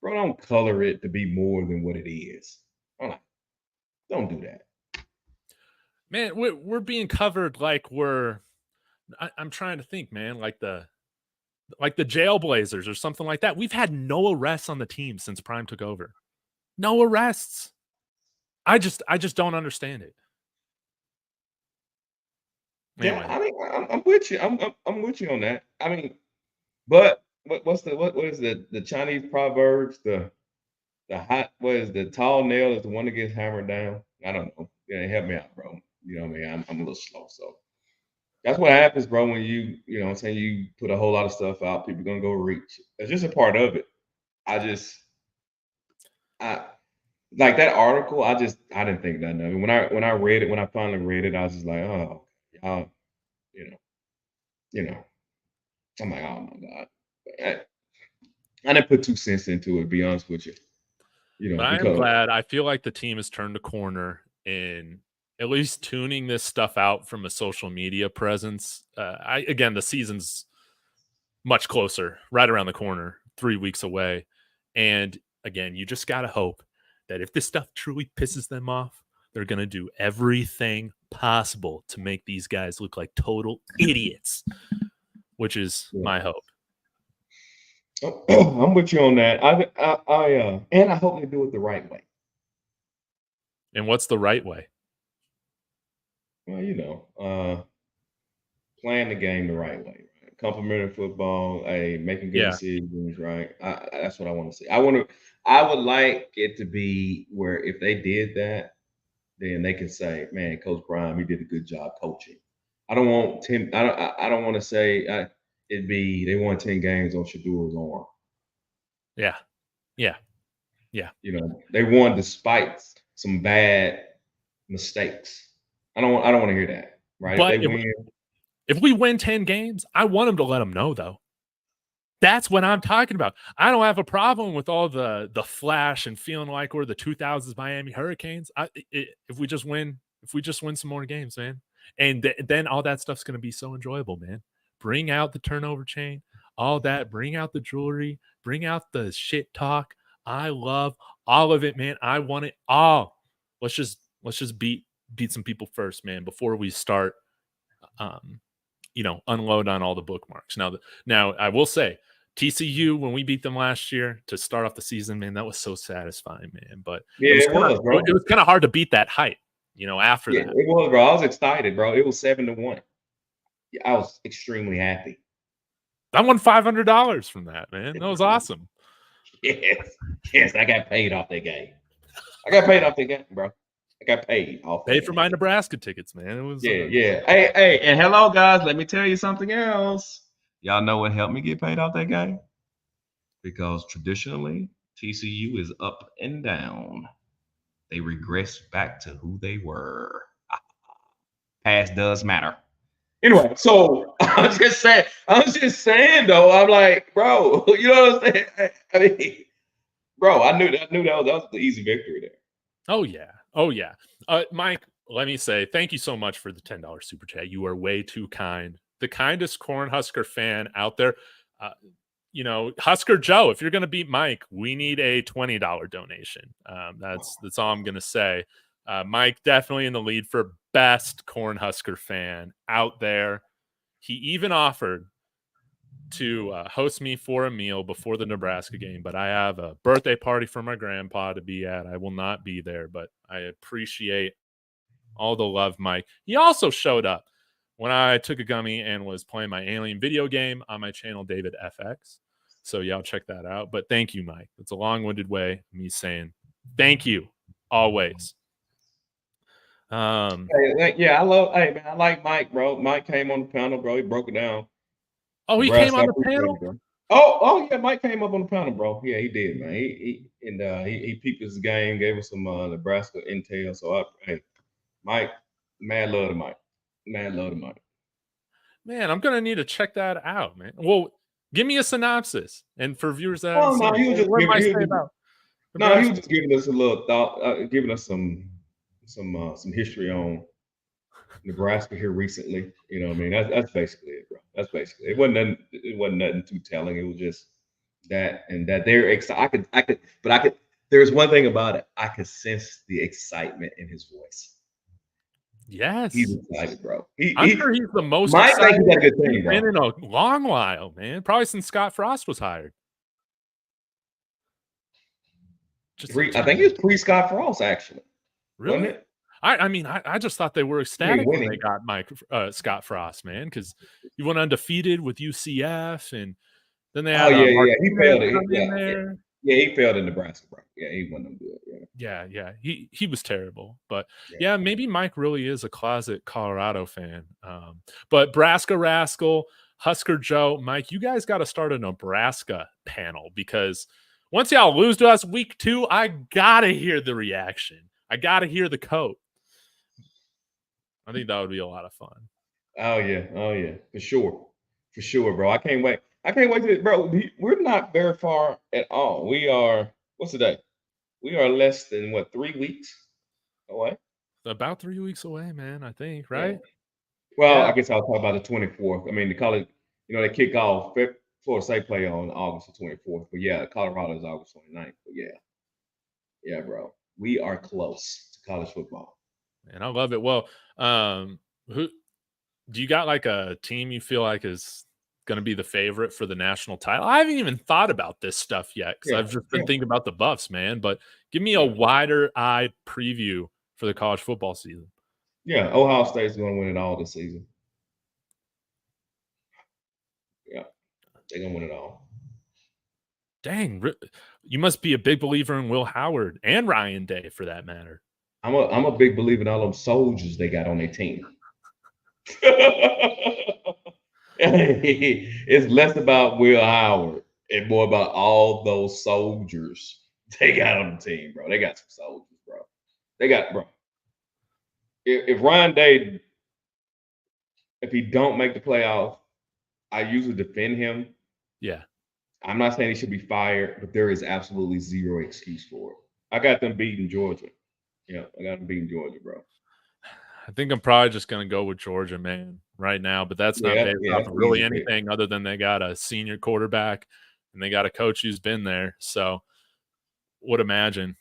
bro, don't color it to be more than what it is. I'm like, don't do that. Man, we're being covered like I'm trying to think, man, like the Jailblazers or something like that. We've had no arrests on the team since Prime took over. No arrests. I just don't understand it. Anyway. Yeah, I mean, I'm with you. I'm with you on that. I mean, but what is the Chinese proverbs? The tall nail is the one that gets hammered down. I don't know. Yeah, help me out, bro. You know what I mean? I'm a little slow, so that's what happens, bro. When you know what I'm saying, you put a whole lot of stuff out, people gonna go reach. It's just a part of it. I like that article. I didn't think nothing of it. When I read it, when I finally read it, I was just like, oh, y'all, you know. I'm like, oh my God. I didn't put 2 cents into it, to be honest with you. But I am glad. I feel like the team has turned a corner in at least tuning this stuff out from a social media presence. Again, the season's much closer, right around the corner, 3 weeks away. And again, you just got to hope that if this stuff truly pisses them off, they're going to do everything possible to make these guys look like total idiots, which is my hope. I'm with you on that. And I hope they do it the right way. And what's the right way? Well, playing the game the right way, right? Complimentary football, making good decisions, right? That's what I want to see. I would like it to be where if they did that, then they can say, "Man, Coach Prime, he did a good job coaching." I don't want Tim. I don't want to say it'd be they won 10 games on Shadur's arm. Yeah. They won despite some bad mistakes. I don't want to hear that, right? But if we win 10 games, I want them to let them know, though. That's what I'm talking about. I don't have a problem with all the flash and feeling like we're the 2000s Miami Hurricanes. If we just win some more games, man, and then all that stuff's going to be so enjoyable, man. Bring out the turnover chain, all that. Bring out the jewelry. Bring out the shit talk. I love all of it, man. I want it all. Let's just beat some people first, man, before we start unload on all the bookmarks. Now I will say TCU, when we beat them last year to start off the season, man, that was so satisfying, man. But yeah, it was kind of hard to beat that hype, after that. It was, bro. I was excited, bro. It was 7-1. I was extremely happy. I won $500 from that, man. That was awesome. Yes, I got paid off that game. Bro. I got paid off. Paid for my Nebraska tickets, man. It was yeah. Hey, and hello, guys. Let me tell you something else. Y'all know what helped me get paid off that game? Because traditionally, TCU is up and down. They regress back to who they were. Past does matter. Anyway, so I was just saying though, I'm like, bro, you know what I'm saying? I mean, bro, I knew that was the easy victory there. Oh yeah. Mike, let me say thank you so much for the $10 super chat. You are way too kind. The kindest Cornhusker fan out there. Husker Joe, if you're going to beat Mike, we need a $20 donation. That's all I'm going to say. Mike definitely in the lead for best Cornhusker fan out there. He even offered to host me for a meal before the Nebraska game, but I have a birthday party for my grandpa to be at. I will not be there, but I appreciate all the love, Mike. He also showed up when I took a gummy and was playing my Alien video game on my channel, David FX. So y'all check that out. But thank you, Mike. It's a long-winded way of me saying thank you always. I like Mike, bro. Mike came on the panel, bro. He broke it down. Oh, he came on the panel? Oh yeah, Mike came up on the panel, bro. Yeah, he did, man. He peeped his game, gave us some Nebraska intel. So Mike, mad love to Mike. Man, I'm gonna need to check that out, man. Well, give me a synopsis, and for viewers that he was just giving us a little thought, giving us some history on Nebraska here recently. You know what I mean? That's basically it, bro. That's basically it. It wasn't nothing too telling. It was just that they're excited. But there's one thing about it. I could sense the excitement in his voice. Yes, he's excited, bro. I'm sure he's the most Mike excited thinks he's got a good team, been in a long while, man. Probably since Scott Frost was hired. I think it was pre-Scott Frost, actually. Really? Wasn't it? I just thought they were ecstatic when they got Scott Frost, man, because he went undefeated with UCF, and then they had he failed it. He failed in Nebraska, bro. Yeah, he wasn't good. Yeah. He was terrible, but yeah, maybe Mike really is a closet Colorado fan. But Braska Rascal, Husker Joe, Mike, you guys got to start a Nebraska panel, because once y'all lose to us week 2, I gotta hear the reaction. I gotta hear the quote. I think that would be a lot of fun. Oh yeah, for sure, bro. I can't wait to, bro. We're not very far at all. We are, what's the day? We are less than 3 weeks away. About 3 weeks away, man. I think, right? Yeah. Well, I guess I'll talk about the 24th. I mean, the college, they kick off. Florida State play on August the 24th, but yeah, Colorado is August 29th. But yeah, bro, we are close to college football. And I love it. Well, who do you got, like a team you feel like is going to be the favorite for the national title? I haven't even thought about this stuff yet, because I've just been thinking about the Buffs, man. But give me a wider-eyed preview for the college football season. Yeah, Ohio State's going to win it all this season. Yeah, they're going to win it all. Dang, you must be a big believer in Will Howard and Ryan Day, for that matter. I'm a big believer in all them soldiers they got on their team. It's less about Will Howard and more about all those soldiers they got on the team, bro. They got some soldiers, bro. Bro. If Ryan Day, if he don't make the playoff, I usually defend him. Yeah. I'm not saying he should be fired, but there is absolutely zero excuse for it. I got them beating Georgia. Yeah, I got them beating Georgia, bro. I think I'm probably just going to go with Georgia, man, right now. But that's not based off that's of an really easy pick. anything other than they got a senior quarterback and they got a coach who's been there. So would imagine.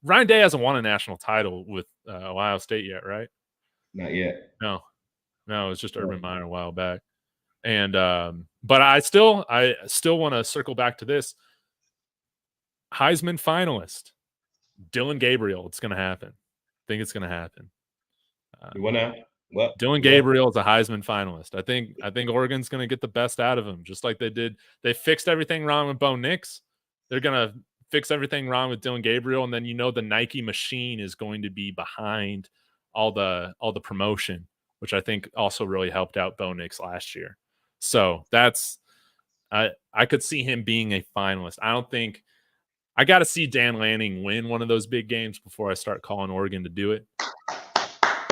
Ryan Day hasn't won a national title with Ohio State yet, right? Not yet. No, it was just Urban Meyer a while back. And but I still want to circle back to this. Heisman finalist, Dylan Gabriel. It's going to happen. I think it's going to happen. What now? What? Dylan Gabriel is a Heisman finalist. I think Oregon's going to get the best out of him, just like they did. They fixed everything wrong with Bo Nix. They're going to fix everything wrong with Dylan Gabriel, and then the Nike machine is going to be behind all the promotion, which I think also really helped out Bo Nix last year. So that's I could see him being a finalist. I don't think I got to see Dan Lanning win one of those big games before I start calling Oregon to do it.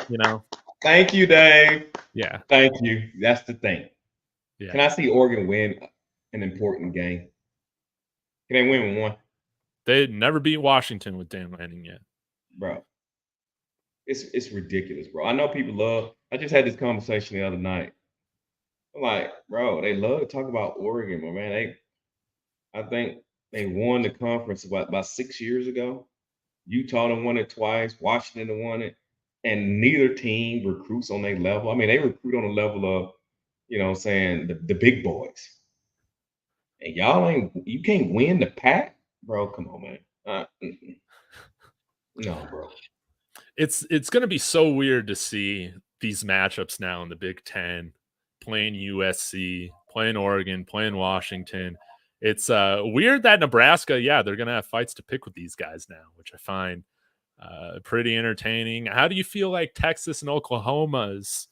You know. Thank you, Dave. Yeah. Thank you. That's the thing. Yeah. Can I see Oregon win an important game? Can they win one? They never beat Washington with Dan Lanning yet. Bro. It's ridiculous, bro. I know people love. I just had this conversation the other night. I'm like, bro, they love to talk about Oregon, but man, I think they won the conference about 6 years ago. Utah done won it twice. Washington done won it. And neither team recruits on their level. I mean, they recruit on the level of, saying the big boys. And you can't win the pack, bro. Come on, man. No, bro. It's going to be so weird to see these matchups now in the Big Ten, playing USC, playing Oregon, playing Washington. It's weird that Nebraska, they're going to have fights to pick with these guys now, which I find pretty entertaining. How do you feel like Texas and Oklahoma's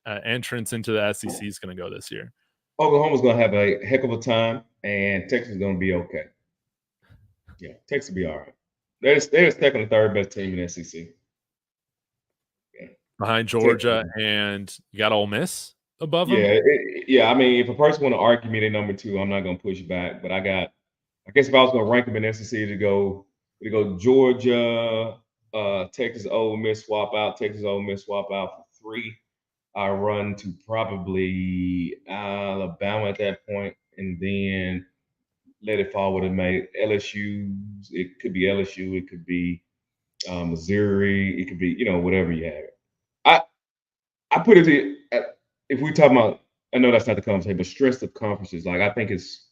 entrance into the SEC is going to go this year? Oklahoma's going to have a heck of a time, and Texas is going to be okay. Yeah, Texas will be all right. They're the second or third best team in the SEC. Yeah. Behind Georgia, and you got Ole Miss above them? I mean, if a person want to argue me, they're number 2, I'm not going to push back. But I guess if I was going to rank them in SEC, to go Georgia, Texas, Ole Miss, swap out. Texas, Ole Miss, swap out for 3. I run to probably Alabama at that point, and then let it fall with LSU. It could be LSU. It could be Missouri. It could be whatever you have. I put it if we talk about. I know that's not the conversation, but strength of conferences. Like I think it's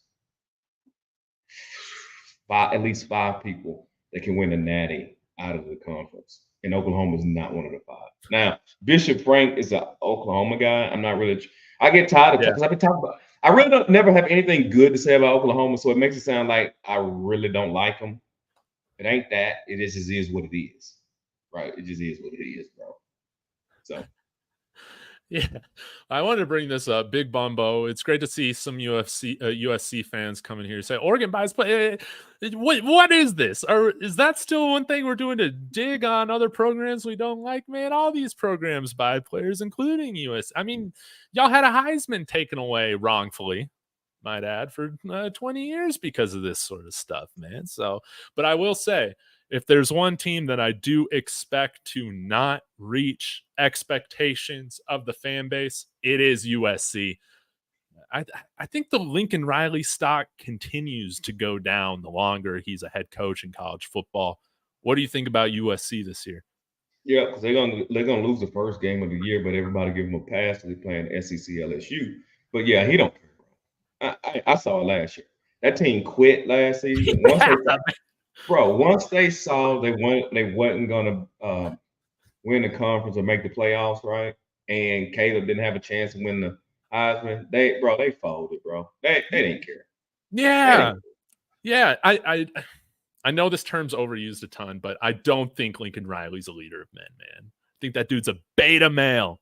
at least 5 people that can win a natty out of the conference, and Oklahoma is not one of the 5. Now, Bishop Frank is an Oklahoma guy. I'm not really. I get tired of because I've been talking about. I really never have anything good to say about Oklahoma, so it makes it sound like I really don't like them. It ain't that. It just is what it is, right? It just is what it is, bro. So. Yeah, I wanted to bring this up. Big Bumbo. It's great to see some USC fans coming here and say Oregon buys play. What is this? Or is that still one thing we're doing to dig on other programs we don't like? Man, all these programs buy players, including US. I mean, y'all had a Heisman taken away wrongfully, might add, for 20 years because of this sort of stuff, man. So, but I will say, if there's one team that I do expect to not reach expectations of the fan base, it is USC. I think the Lincoln Riley stock continues to go down the longer he's a head coach in college football. What do you think about USC this year? Yeah, because they're gonna lose the first game of the year, but everybody give them a pass because they're playing SEC LSU. But yeah, he don't care, bro. I saw it last year. That team quit last season. Once they saw they wasn't gonna win the conference or make the playoffs, right? And Caleb didn't have a chance to win the Heisman. They folded, bro. They didn't care. Yeah. I know this term's overused a ton, but I don't think Lincoln Riley's a leader of men, man. I think that dude's a beta male.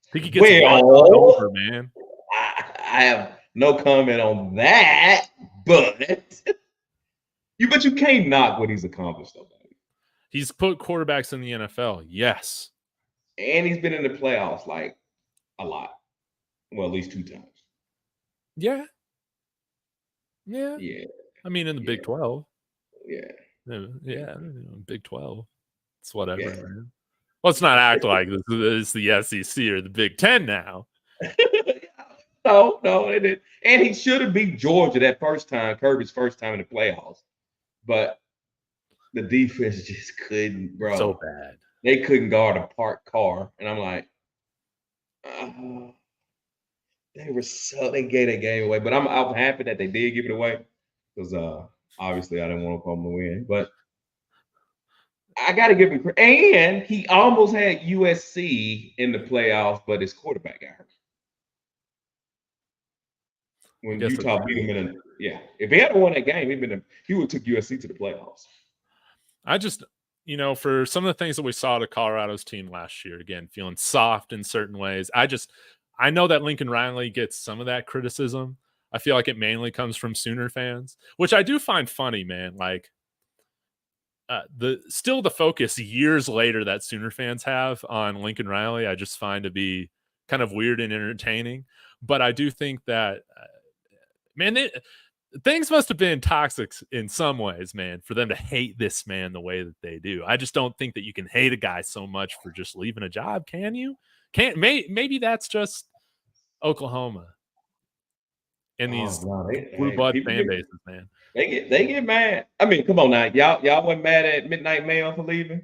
I think he gets over, man. I have no comment on that, but you can't knock what he's accomplished, though. He's put quarterbacks in the NFL, yes. And he's been in the playoffs like a lot. Well, at least 2 times. Yeah. Yeah. I mean, in the Big 12. Yeah. Yeah. Big 12. It's whatever, Yeah. man. Let's not act like this is the SEC or the Big 10 now. No, it didn't. And he should have beat Georgia that first time, Kirby's first time in the playoffs. But the defense just couldn't, bro. So bad. They couldn't guard a parked car. And I'm like, they gave that game away. But I'm happy that they did give it away. Because obviously I didn't want Oklahoma to win. But I gotta give him credit. And he almost had USC in the playoffs, but his quarterback got hurt. When Utah beat him in if he had won that game, he would have took USC to the playoffs. I just, for some of the things that we saw to Colorado's team last year, again, feeling soft in certain ways. I know that Lincoln Riley gets some of that criticism. I feel like it mainly comes from Sooner fans, which I do find funny, man. Like the focus years later that Sooner fans have on Lincoln Riley, I just find to be kind of weird and entertaining. But I do think that, man, things must have been toxic in some ways, man, for them to hate this man the way that they do. I just don't think that you can hate a guy so much for just leaving a job. Can you? Maybe that's just Oklahoma and these blue blood fan bases, man. They get mad. I mean, come on now, y'all wasn't mad at Midnight Mail for leaving.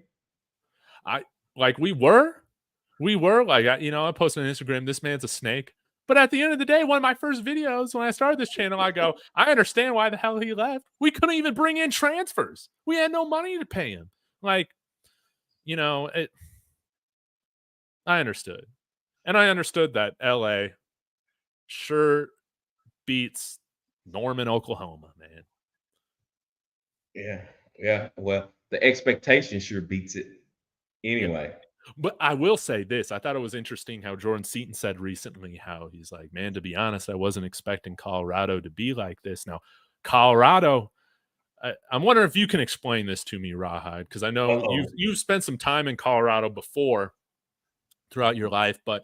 We were like, I posted on Instagram, this man's a snake. But at the end of the day, one of my first videos when I started this channel, I go, I understand why the hell he left. We couldn't even bring in transfers. We had no money to pay him. I understood. And I understood that LA sure beats Norman, Oklahoma, man. Yeah. Well, the expectation sure beats it anyway. Yeah. But I will say this. I thought it was interesting how Jordan Seaton said recently how he's like, man, to be honest, I wasn't expecting Colorado to be like this. Now, Colorado, I'm wondering if you can explain this to me, Rawhide, because I know you've spent some time in Colorado before throughout your life. But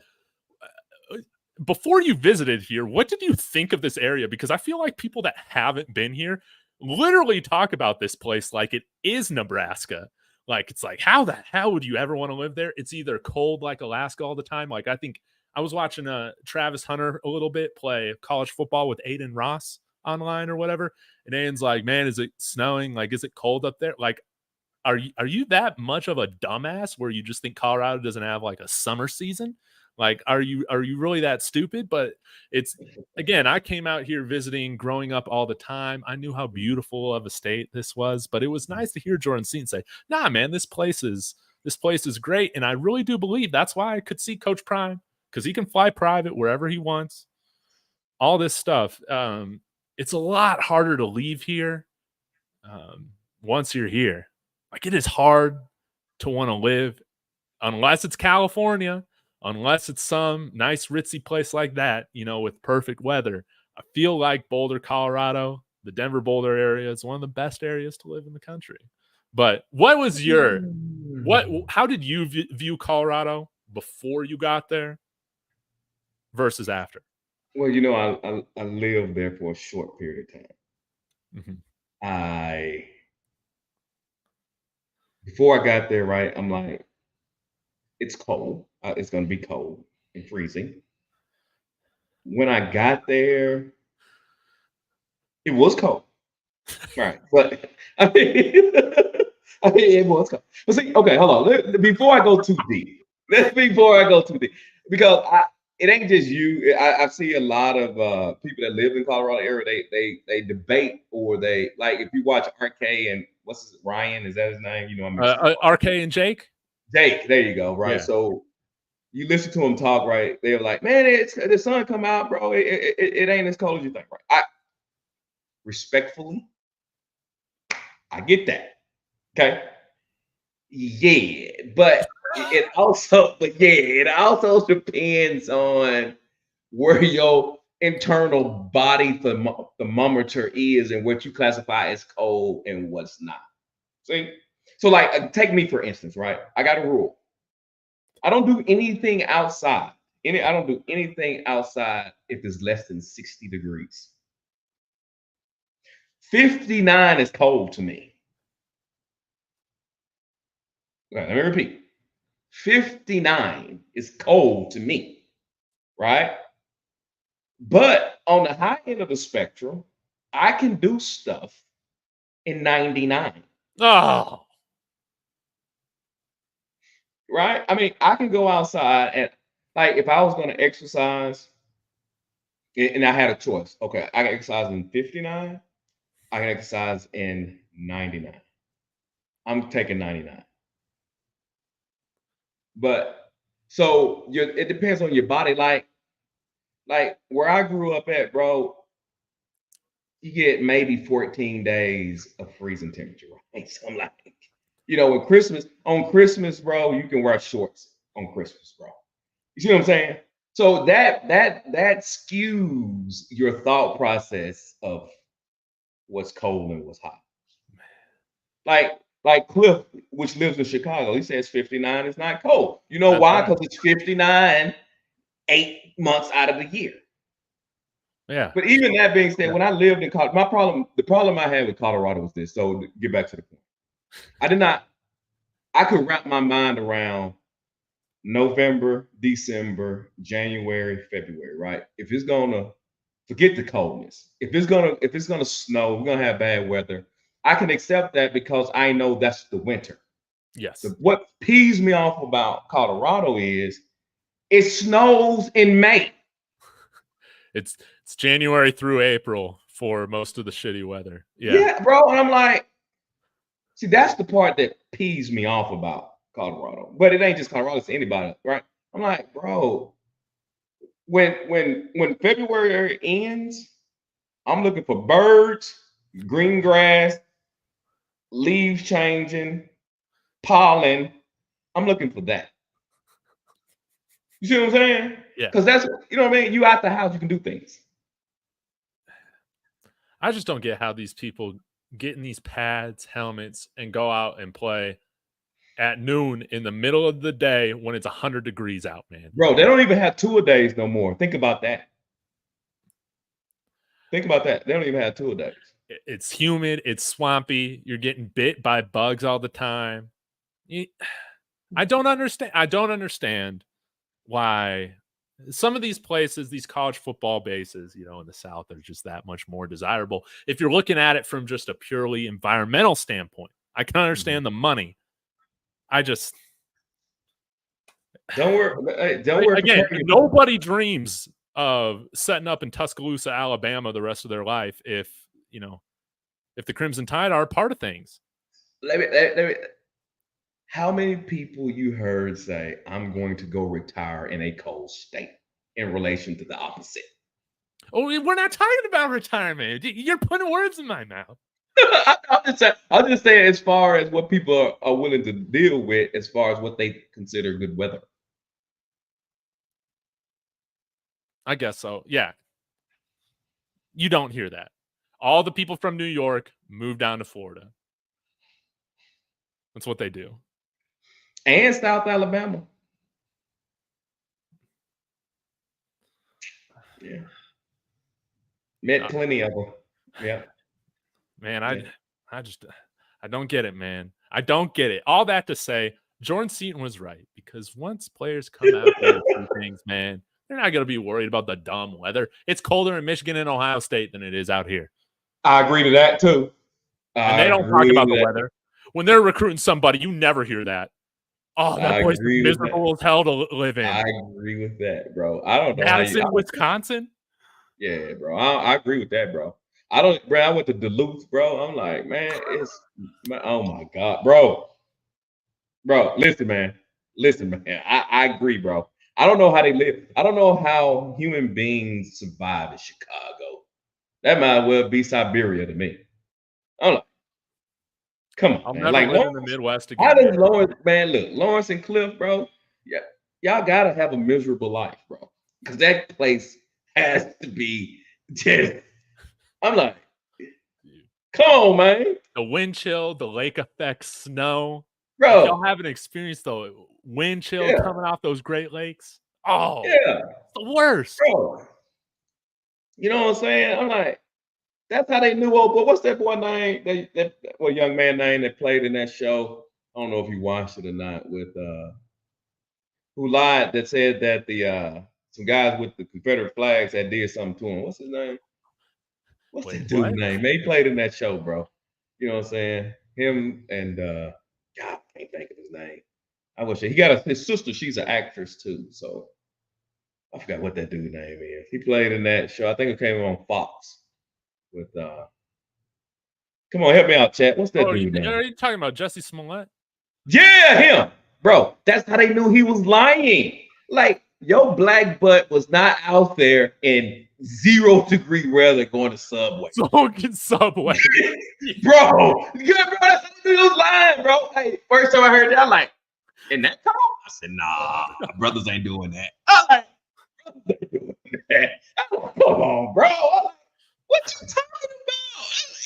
before you visited here, what did you think of this area? Because I feel like people that haven't been here literally talk about this place like it is Nebraska. Like, it's like, how the hell would you ever want to live there? It's either cold like Alaska all the time. Like, I think I was watching Travis Hunter a little bit play college football with Aiden Ross online or whatever. And Aiden's like, man, is it snowing? Like, is it cold up there? Like, are you that much of a dumbass where you just think Colorado doesn't have like a summer season? Like, are you really that stupid? But it's, again, I came out here visiting, growing up all the time. I knew how beautiful of a state this was, but it was nice to hear Jordan Seaton say, nah, man, this place is great. And I really do believe that's why I could see Coach Prime, because he can fly private wherever he wants. All this stuff. It's a lot harder to leave here once you're here. Like, it is hard to want to live unless it's California. Unless it's some nice ritzy place like that, with perfect weather. I feel like Boulder, Colorado, the Denver Boulder area is one of the best areas to live in the country. But what was how did you view Colorado before you got there versus after? Well, I lived there for a short period of time. Mm-hmm. Before I got there, right, I'm like, it's cold. It's going to be cold and freezing. When I got there, it was cold. Right. But I mean, it was cold. But see, okay, hold on. Before I go too deep, because it ain't just you. I see a lot of people that live in Colorado area. They debate, or they, like, if you watch RK and Ryan, is that his name? RK and Jake. Jake, there you go. Right. Yeah. So you listen to them talk, right? They're like, man, the sun come out, bro. It ain't as cold as you think, right? Respectfully, I get that. Okay. Yeah, but it also depends on where your internal body thermometer is and what you classify as cold and what's not. See? So, like, take me for instance, right? I got a rule. I don't do anything outside I don't do anything outside if it's less than 60 degrees. 59 is cold to me. Let me repeat. 59 is cold to me, right? But on the high end of the spectrum, I can do stuff in 99. Oh, Right? I mean, I can go outside and like if I was going to exercise and I had a choice, okay, I can exercise in 59, I can exercise in 99. I'm taking 99. But so it depends on your body. Like where I grew up at, bro, you get maybe 14 days of freezing temperature, right? So I'm like, on Christmas, bro, you can wear shorts on Christmas, bro. You see what I'm saying? So that skews your thought process of what's cold and what's hot. Like Cliff, which lives in Chicago, he says 59 is not cold. You know That's why? right. Because it's 59 8 months out of the year. Yeah. But even that being said, Yeah. when I lived in Colorado, the problem I had with Colorado was this. So to get back to the point, I could wrap my mind around November, December, January, February, right? If it's gonna forget the coldness, if it's gonna snow, we're gonna have bad weather. I can accept that because I know that's the winter. Yes. What pees me off about Colorado is it snows in May. It's January through April for most of the shitty weather. Yeah, bro. And I'm like, see, that's the part that pees me off about Colorado. But it ain't just Colorado, it's anybody, right? I'm like, bro, when February ends, I'm looking for birds, green grass, leaves changing, pollen. I'm looking for that. You see what I'm saying? Yeah. Because that's what I mean. You out the house, you can do things. I just don't get how these people get in these pads, helmets, and go out and play at noon in the middle of the day when it's 100 degrees out, man. Bro, they don't even have two-a-days no more. Think about that. Think about that. They don't even have two-a-days. It's humid. It's swampy. You're getting bit by bugs all the time. I don't understand why some of these places, these college football bases, in the South are just that much more desirable. If you're looking at it from just a purely environmental standpoint, I can understand the money. I just don't worry. Again, nobody dreams of setting up in Tuscaloosa, Alabama, the rest of their life if the Crimson Tide are a part of things. Let me. How many people you heard say, "I'm going to go retire in a cold state" in relation to the opposite? Oh, we're not talking about retirement. You're putting words in my mouth. I'm just saying, as far as what people are willing to deal with, as far as what they consider good weather. I guess so. Yeah. You don't hear that. All the people from New York move down to Florida. That's what they do. And South Alabama. Yeah. Met plenty of them. Yeah. Man, I don't get it, man. I don't get it. All that to say, Jordan Seaton was right, because once players come out here to do things, man, they're not going to be worried about the dumb weather. It's colder in Michigan and Ohio State than it is out here. I agree to that too. And they don't talk about the weather. When they're recruiting somebody, you never hear that. Oh, that place is miserable as hell to live in. I agree with that, bro. I don't know. Madison, Wisconsin? Yeah, bro. I agree with that, bro. I went to Duluth, bro. I'm like, man, oh my God, bro. Bro, listen, man. I agree, bro. I don't know how they live. I don't know how human beings survive in Chicago. That might well be Siberia to me. I'm like, come on, I'll man. never live in the Midwest again. How does Lawrence, man, look, Lawrence and Cliff, bro, yeah, y'all gotta have a miserable life, bro. Because that place has to be just, I'm like, come on, man. The wind chill, the lake effect, snow. Bro. If y'all haven't experienced the wind chill coming off those Great Lakes. Oh, Yeah, the worst. bro. You know what I'm saying? I'm like, that's how they knew old boy. What's that boy name? That young man name that played in that show? I don't know if you watched it or not. With who lied that said that the some guys with the Confederate flags that did something to him. What's his name? What's Wait, that what? dude's name? They played in that show, bro. You know what I'm saying? Him and God, I can't think of his name. I wish he got his sister. She's an actress too. So I forgot what that dude's name is. He played in that show. I think it came on Fox with come on, help me out, chat. What's that Oh, dude name? are you talking about Jesse Smollett? Yeah, him, bro. That's how they knew he was lying. Like, your black butt was not out there in 0-degree weather going to Subway. Fucking Subway. Bro, good, bro. That's how they knew he was lying, bro. Hey, first time I heard that, I'm like, in that car? I said, nah, brothers ain't doing that. I'm like, brothers ain't doing that. I'm like, come on, bro. I'm like, what you talking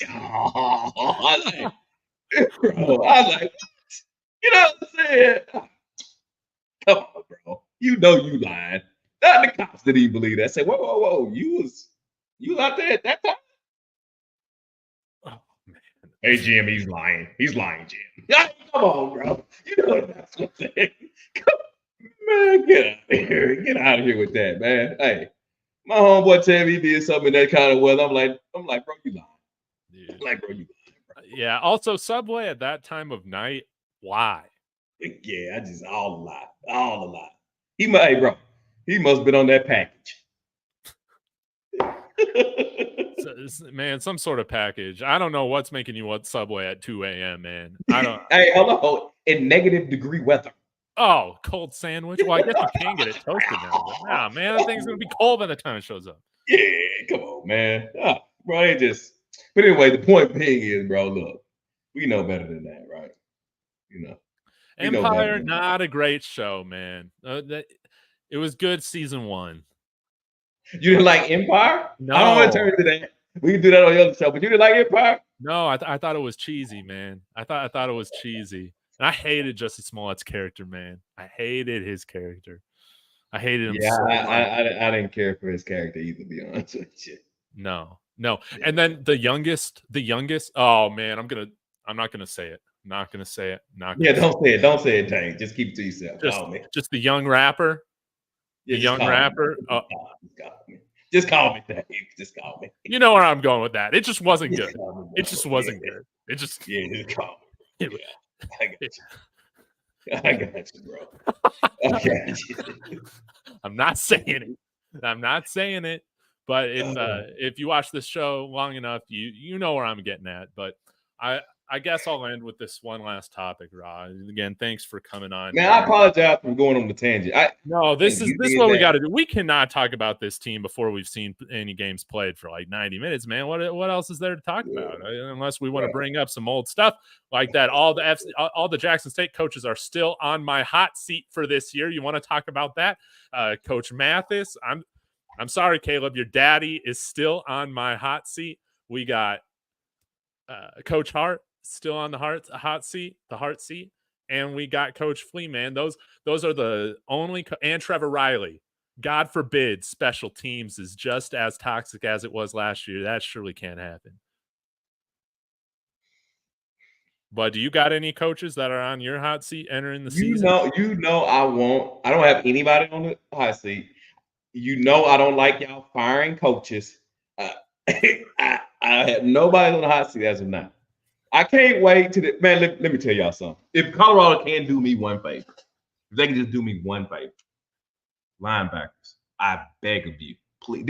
about? I'm like, bro, I was like, you know what I'm saying? Come on, bro. You know you lying. Not the cops didn't even believe that. I said, whoa. You out there at that time? Oh, man. Hey, Jim, he's lying. He's lying, Jim. Come on, bro. You know what that's what I'm saying. Man, get out of here. Get out of here with that, man. Hey, my homeboy tell me he did something in that kind of weather. I'm like, bro, you lying. Dude. I'm like, bro, you lying, bro. Yeah. Also, Subway at that time of night. Why? Yeah, I just all a lie. He must have been on that package. Man, some sort of package. I don't know what's making you want Subway at 2 a.m., man. I don't. Hey, hello, in -degree weather. Oh, cold sandwich. Well, I guess you can get it toasted now. But nah, man, that thing's gonna be cold by the time it shows up. Yeah, come on, man. Bro, they just. But anyway, the point being is, bro, look, we know better than that, right? You know. Empire, not a great show, man. It was good season 1. You didn't like Empire? No. I don't want to turn to that. We can do that on the other show, but you didn't like Empire? No, I thought it was cheesy, man. I thought it was cheesy. And I hated Jussie Smollett's character, man. I hated his character. I hated him so much. I didn't care for his character either, to be honest with you. No. And then the youngest, oh man, I'm not gonna say it. Don't say it. Don't say it, Tank. Just keep it to yourself. Just the young rapper. Yeah, the young rapper. Just call me that. Just call me. You know where I'm going with that. It just wasn't good. It just wasn't good. It just just call me. I got you, bro. I got you. I'm not saying it. But if you watch this show long enough, you know where I'm getting at. But I guess I'll end with this one last topic, Rod. Again, thanks for coming on. Man, I apologize for going on the tangent. This is what we got to do. We cannot talk about this team before we've seen any games played for like 90 minutes, man. What else is there to talk about? Unless we want to bring up some old stuff like that. All the Jackson State coaches are still on my hot seat for this year. You want to talk about that? Coach Mathis, I'm sorry, Caleb. Your daddy is still on my hot seat. We got Coach Hart still on the hot seat, and we got Coach Flea, man. Those are the only and Trevor Riley. God forbid special teams is just as toxic as it was last year. That surely can't happen. But do you got any coaches that are on your hot seat entering the season? You know I won't. I don't have anybody on the hot seat. You know I don't like y'all firing coaches. I have nobody on the hot seat as of now. I can't wait to man. Let me tell y'all something. If Colorado can do me one favor, if they can just do me one favor, linebackers, I beg of you, please.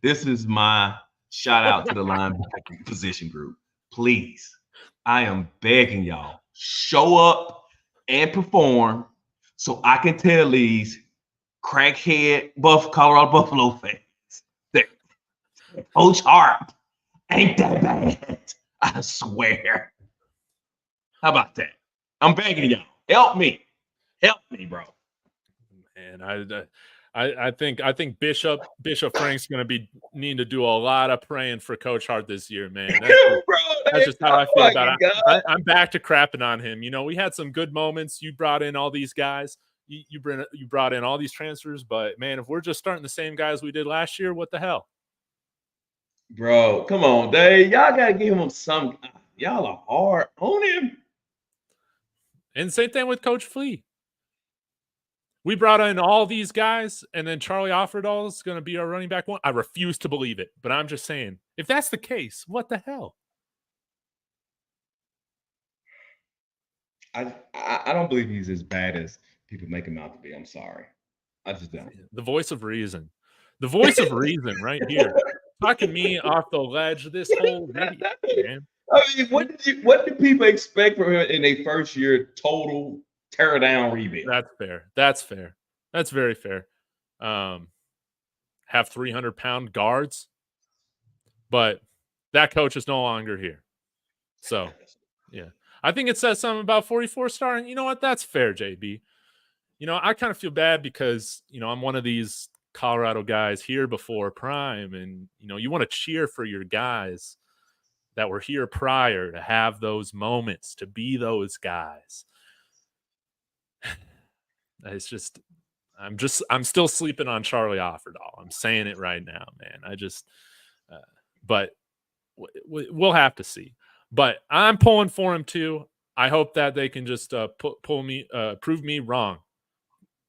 This is my shout out to the linebacker position group. Please, I am begging y'all, show up and perform so I can tell these crackhead Colorado Buffalo fans that Coach Hart ain't that bad. I swear. How about that? I'm begging y'all. Help me, bro. Man, I think Bishop Frank's going to be needing to do a lot of praying for Coach Hart this year, man. That's just how I feel about it. I'm back to crapping on him. You know, we had some good moments. You brought in all these guys. you brought in all these transfers, but man, if we're just starting the same guys we did last year, what the hell? Bro, come on, Dave. Y'all gotta give him some. Y'all are hard on him. And same thing with Coach Flea. We brought in all these guys, and then Charlie Offerdahl is going to be our running back one. I refuse to believe it, but I'm just saying, if that's the case, what the hell? I don't believe he's as bad as people make him out to be. I'm sorry. I just don't. The voice of reason. The voice of reason right here. Talking me off the ledge this whole video, man. I mean, what did people expect from him in a first year total tear down rebuild? That's fair. That's fair. That's very fair. Have 300-pound guards, but that coach is no longer here. So, yeah. I think it says something about 44 star, and you know what? That's fair, JB. You know, I kind of feel bad because, you know, I'm one of these Colorado guys here before Prime, and, you know, you want to cheer for your guys that were here prior to have those moments, to be those guys. It's just, I'm still sleeping on Charlie Offerdahl. I'm saying it right now, man. But we'll have to see. But I'm pulling for him too. I hope that they can just prove me wrong.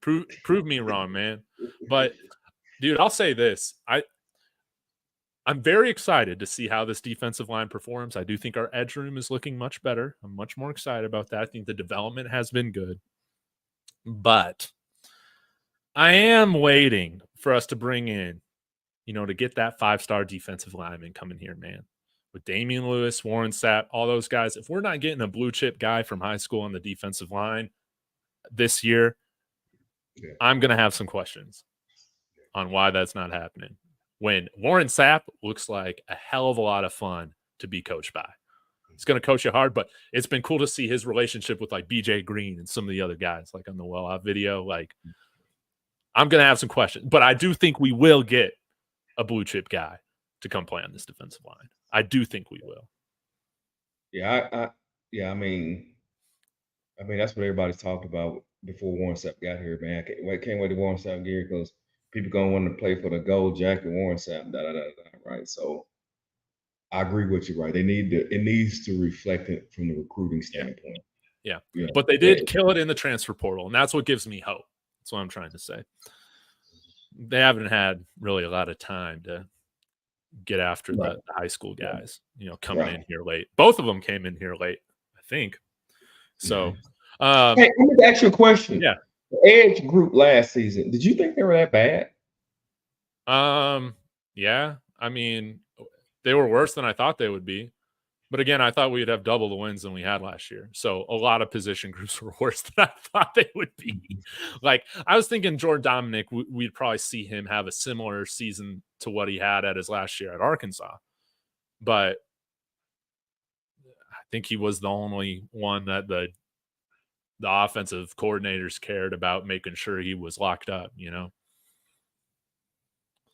Prove me wrong, man. But dude, I'll say this. I'm very excited to see how this defensive line performs. I do think our edge room is looking much better. I'm much more excited about that. I think the development has been good. But I am waiting for us to bring in, you know, to get that 5-star defensive lineman coming here, man. With Damian Lewis, Warren Sapp, all those guys. If we're not getting a blue chip guy from high school on the defensive line this year, I'm going to have some questions on why that's not happening. When Warren Sapp looks like a hell of a lot of fun to be coached by. He's going to coach you hard, but it's been cool to see his relationship with like BJ Green and some of the other guys, like on the Well Out video. Like, I'm going to have some questions, but I do think we will get a blue chip guy to come play on this defensive line. I do think we will. Yeah, I mean, that's what everybody's talked about before Warren Sapp got here, man. Can't wait to Warren Sapp get here because people gonna want to play for the gold jacket, Warren Sapp, right? So I agree with you, right? It needs to reflect it from the recruiting standpoint. Yeah. But they did kill it in the transfer portal, and that's what gives me hope. That's what I'm trying to say. They haven't had really a lot of time to get after the high school guys, you know, coming in here late. Both of them came in here late, I think. So, hey, let me ask you a question. Yeah. The Edge group last season, did you think they were that bad? Yeah. I mean, they were worse than I thought they would be. But again, I thought we'd have double the wins than we had last year. So a lot of position groups were worse than I thought they would be. Like, I was thinking Jordan Dominic, we'd probably see him have a similar season to what he had at his last year at Arkansas. But I think he was the only one that the offensive coordinators cared about making sure he was locked up, you know?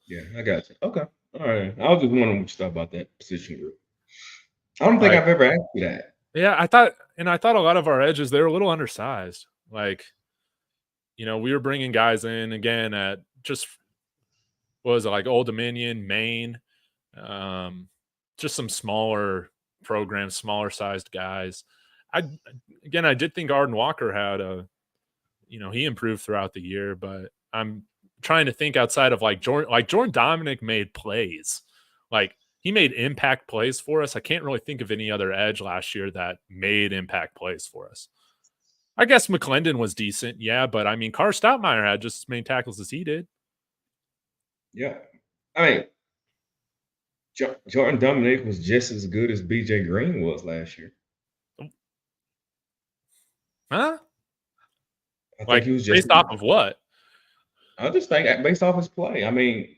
Yeah, I got you. Okay. All right. I was just wondering what you thought about that position group. I don't think I've ever asked you that. Yeah, I thought a lot of our edges, they were a little undersized. Like, you know, we were bringing guys in again at just, what was it, like Old Dominion, Maine, just some smaller programs, smaller sized guys. I did think Arden Walker had he improved throughout the year, but I'm trying to think outside of Jordan Dominic made plays. Like, he made impact plays for us. I can't really think of any other edge last year that made impact plays for us. I guess McClendon was decent, yeah, but I mean, Carr Stoutmeyer had just as many tackles as he did. Yeah. I mean, Jordan Dominic was just as good as BJ Green was last year. Huh? I think he was just based off of what? I just think based off his play. I mean,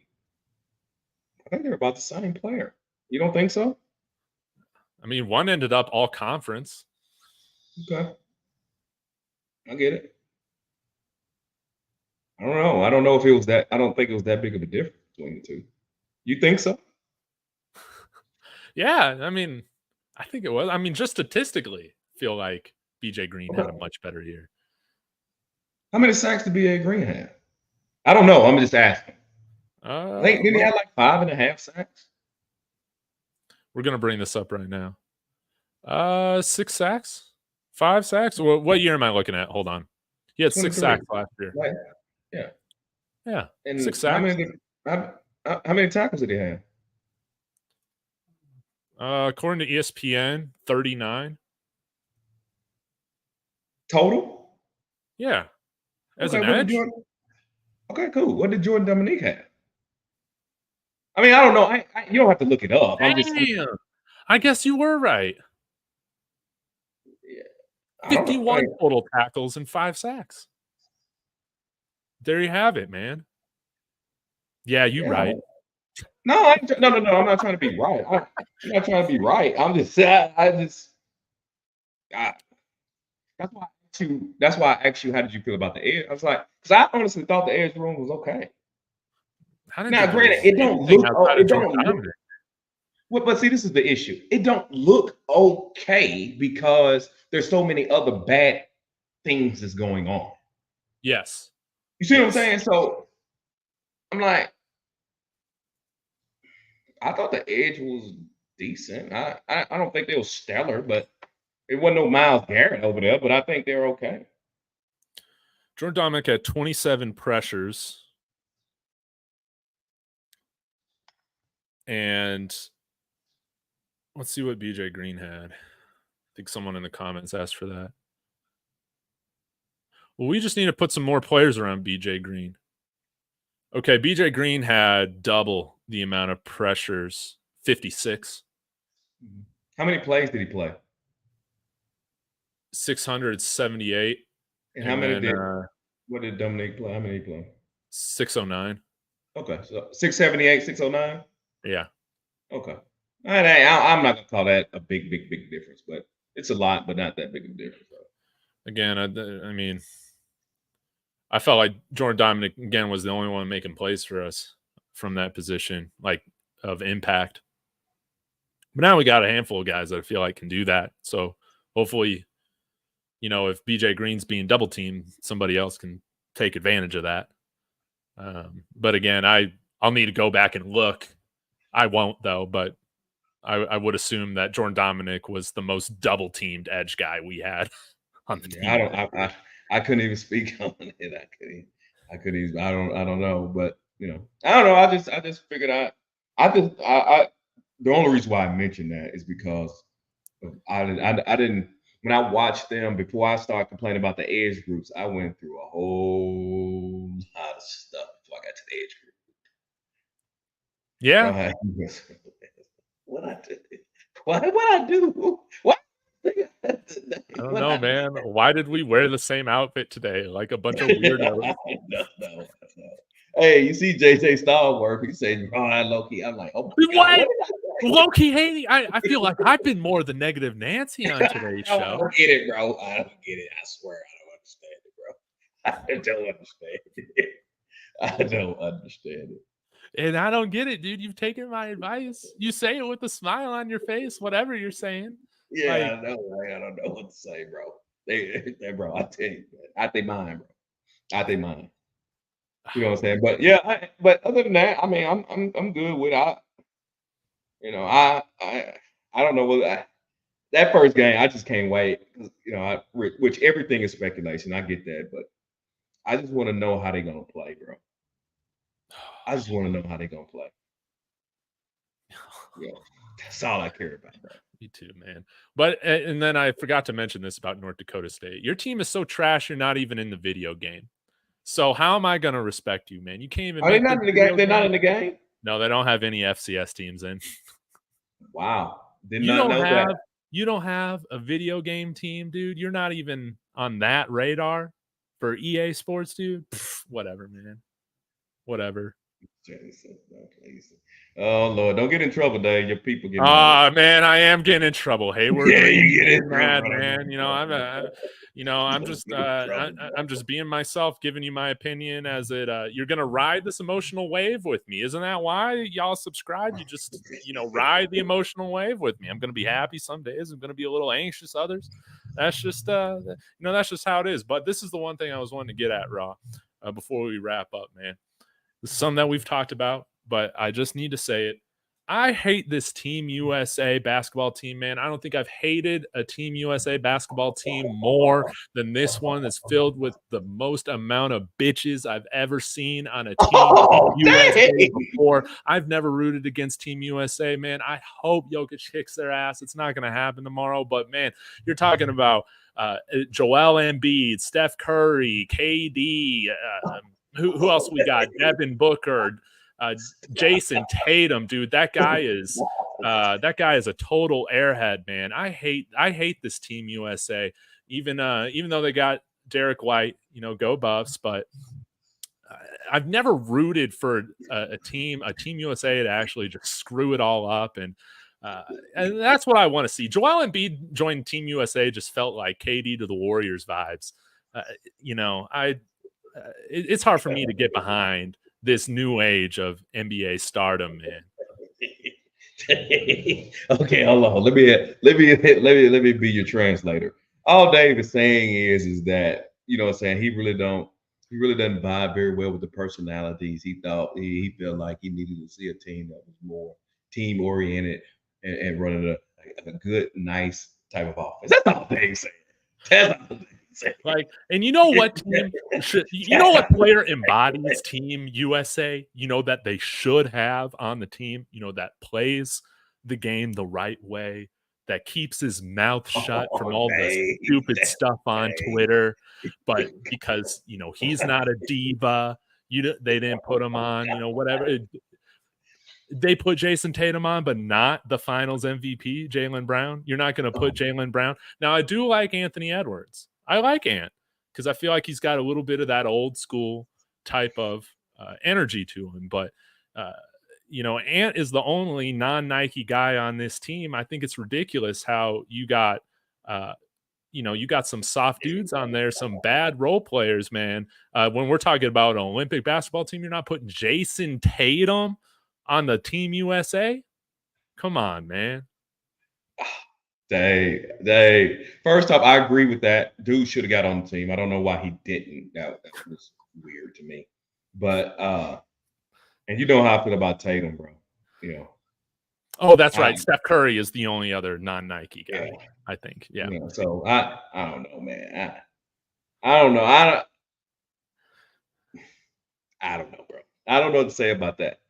I think they're about the same player. You don't think so? I mean, one ended up all conference. Okay. I get it. I don't know. I don't know if it was that. I don't think it was that big of a difference between the two. You think so? Yeah. I mean, I think it was. I mean, just statistically, I feel like BJ Green had a much better year. How many sacks did B.A. Green have? I don't know. I'm just asking. I think didn't he have like 5.5 sacks? We're gonna bring this up right now. 6 sacks, 5 sacks. What year am I looking at? Hold on. He had 6 sacks last year. Right. Yeah. Yeah. And 6 sacks. How many tackles did he have? According to ESPN, 39 total. Yeah. As okay, an edge. Okay, cool. What did Jordan Dominique have? I mean, I don't know. You don't have to look it up. I guess you were right. Yeah, 51 total tackles and 5 sacks. There you have it, man. Yeah, you're right. No, no. I'm not trying to be right. I'm not trying to be right. I'm just that's why I asked you how did you feel about the edge. I was like, because I honestly thought the edge room was okay. Now, granted, it don't look. Well, but see, this is the issue. It don't look okay because there's so many other bad things that's going on. Yes. You see what I'm saying? So I'm like, I thought the edge was decent. I don't think they were stellar, but it wasn't no Myles Garrett over there. But I think they're okay. Jordan Dominic had 27 pressures. And let's see what BJ Green had. I think someone in the comments asked for that. Well, we just need to put some more players around BJ Green. Okay, BJ Green had double the amount of pressures, 56. How many plays did he play? 678. And how many what did Dominic play? How many did he play? 609. Okay, so 678, 609? Yeah. Okay. I'm not gonna call that a big difference, but it's a lot, but not that big of a difference. Again, I mean, I felt like Jordan Dominic again was the only one making plays for us from that position, like of impact. But now we got a handful of guys that I feel like can do that. So hopefully, if BJ Green's being double teamed, somebody else can take advantage of that. But again, I'll need to go back and look. I won't though, but I would assume that Jordan Dominic was the most double teamed edge guy we had on the team. I couldn't even speak on it. I couldn't even. I don't know, but I don't know. I just figured the only reason why I mentioned that is because I didn't. When I watched them before I started complaining about the edge groups, I went through a whole lot of stuff before I got to the edge group. Yeah. What I do? What I do? What? I don't know, man. Why did we wear the same outfit today? Like a bunch of weirdos. No. Hey, you see JJ Stallworth? He said, "Rawhide low-key." I'm like, "Oh my God, low-key hating." I feel like I've been more the negative Nancy on today's show. I don't get it, bro. I don't get it. I swear, I don't understand it, bro. I don't understand it. I don't understand it. And I don't get it, dude. You've taken my advice. You say it with a smile on your face, whatever you're saying. Yeah, I know, right? I don't know what to say, bro. They bro, I tell you, I think mine, bro. I think mine. You know what I'm saying? But yeah, but other than that, I mean, I'm good with I don't know what that first game. I just can't wait. Which everything is speculation. I get that, but I just want to know how they're gonna play, bro. I just want to know how they're gonna play. Yeah, that's all I care about, bro. Me too, man. But and then I forgot to mention this about North Dakota State. Your team is so trash, you're not even in the video game. So how am I going to respect you, man? You can't even. Are they not in the game? They're not in the game. No, they don't have any FCS teams in. Wow, did not know that. You don't have a video game team, dude. You're not even on that radar for EA Sports, dude. Pfft, whatever, man. Whatever. Oh Lord, don't get in trouble, Dave. Your people get. Man, I am getting in trouble. Hayward, yeah, you get in mad, man. I'm just being myself, giving you my opinion as it. You're gonna ride this emotional wave with me, isn't that why y'all subscribe? You just ride the emotional wave with me. I'm gonna be happy some days. I'm gonna be a little anxious others. That's just that's just how it is. But this is the one thing I was wanting to get at, Raw, before we wrap up, man. This is something that we've talked about, but I just need to say it. I hate this Team USA basketball team, man. I don't think I've hated a Team USA basketball team more than this one that's filled with the most amount of bitches I've ever seen on a Team USA before. I've never rooted against Team USA, man. I hope Jokic kicks their ass. It's not going to happen tomorrow, but, man, you're talking about Joel Embiid, Steph Curry, KD, who else we got? Devin Booker, Jason Tatum, dude. That guy is a total airhead, man. I hate this Team USA. Even though they got Derek White, go Buffs, but I've never rooted for a Team USA to actually just screw it all up, and that's what I want to see. Joel Embiid joining Team USA just felt like KD to the Warriors vibes. It's hard for me to get behind this new age of NBA stardom, man. Okay, hold on. Let me be your translator. All Dave is saying is that he really doesn't vibe very well with the personalities. He thought he felt like he needed to see a team that was more team oriented and running a good, nice type of offense. That's all Dave's saying. That's all Dave. Like, and you know what team what player embodies Team USA, that they should have on the team, that plays the game the right way, that keeps his mouth shut from all the stupid stuff on Twitter, but because, he's not a diva, they didn't put him on, whatever. They put Jason Tatum on, but not the finals MVP, Jaylen Brown. You're not going to put Jaylen Brown. Now, I do like Anthony Edwards. I like Ant because I feel like he's got a little bit of that old school type of energy to him. But, Ant is the only non-Nike guy on this team. I think it's ridiculous how you got, you got some soft dudes on there, some bad role players, man. When we're talking about an Olympic basketball team, you're not putting Jason Tatum on the Team USA. Come on, man. Dave. First off, I agree with that. Dude should have got on the team. I don't know why he didn't. That was weird to me. But and you know how I feel about Tatum, bro. Oh, that's right. Steph Curry is the only other non-Nike guy, I think. Yeah. So I don't know, man. I don't know. I don't know, bro. I don't know what to say about that.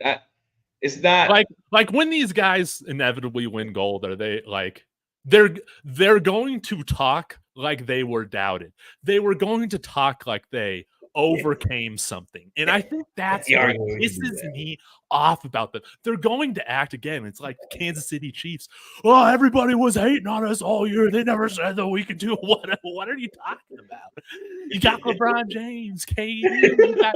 It's not like when these guys inevitably win gold, are they like they're going to talk like they were doubted. They were going to talk like they overcame something. And I think that's what pisses me off about them. They're going to act again. It's like the Kansas City Chiefs. Oh, everybody was hating on us all year. They never said that we could do it. What are you talking about? You got LeBron James, KD. You got,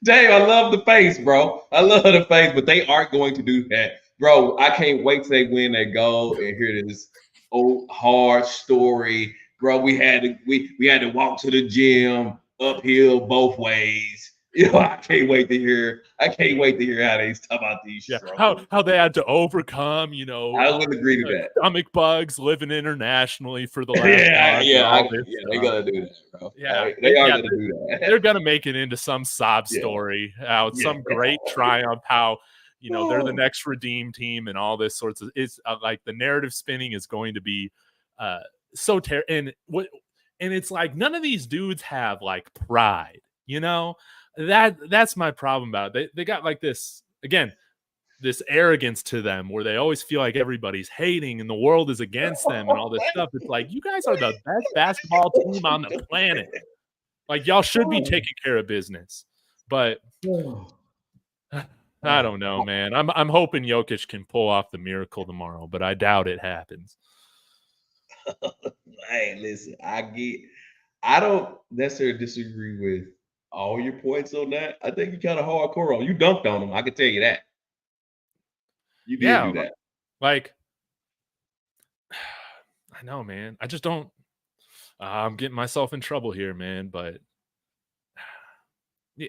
Dave, I love the face, bro. I love the face, but they aren't going to do that. Bro, I can't wait till they win that gold and hear this old hard story. Bro, we had to walk to the gym uphill both ways. I can't wait to hear how they talk about these. Yeah, how they had to overcome, I would agree to that. Stomach bugs living internationally for the last they gotta do that, bro. Yeah, they are gonna do that. They're gonna make it into some sob story, some great triumph, how they're the next redeem team and all this sorts of. It's like the narrative spinning is going to be so terrible, and it's like none of these dudes have like pride, that's my problem about it. They got like this arrogance to them where they always feel like everybody's hating and the world is against them and all this stuff. It's like, you guys are the best basketball team on the planet. Like, y'all should be taking care of business. But I don't know, man. I'm hoping Jokic can pull off the miracle tomorrow, but I doubt it happens. Hey, listen, I don't necessarily disagree with all your points on that. I think you kind of hardcore on. You dunked on him. I can tell you that. You did do that. Like, I know, man. I just don't. I'm getting myself in trouble here, man. But yeah,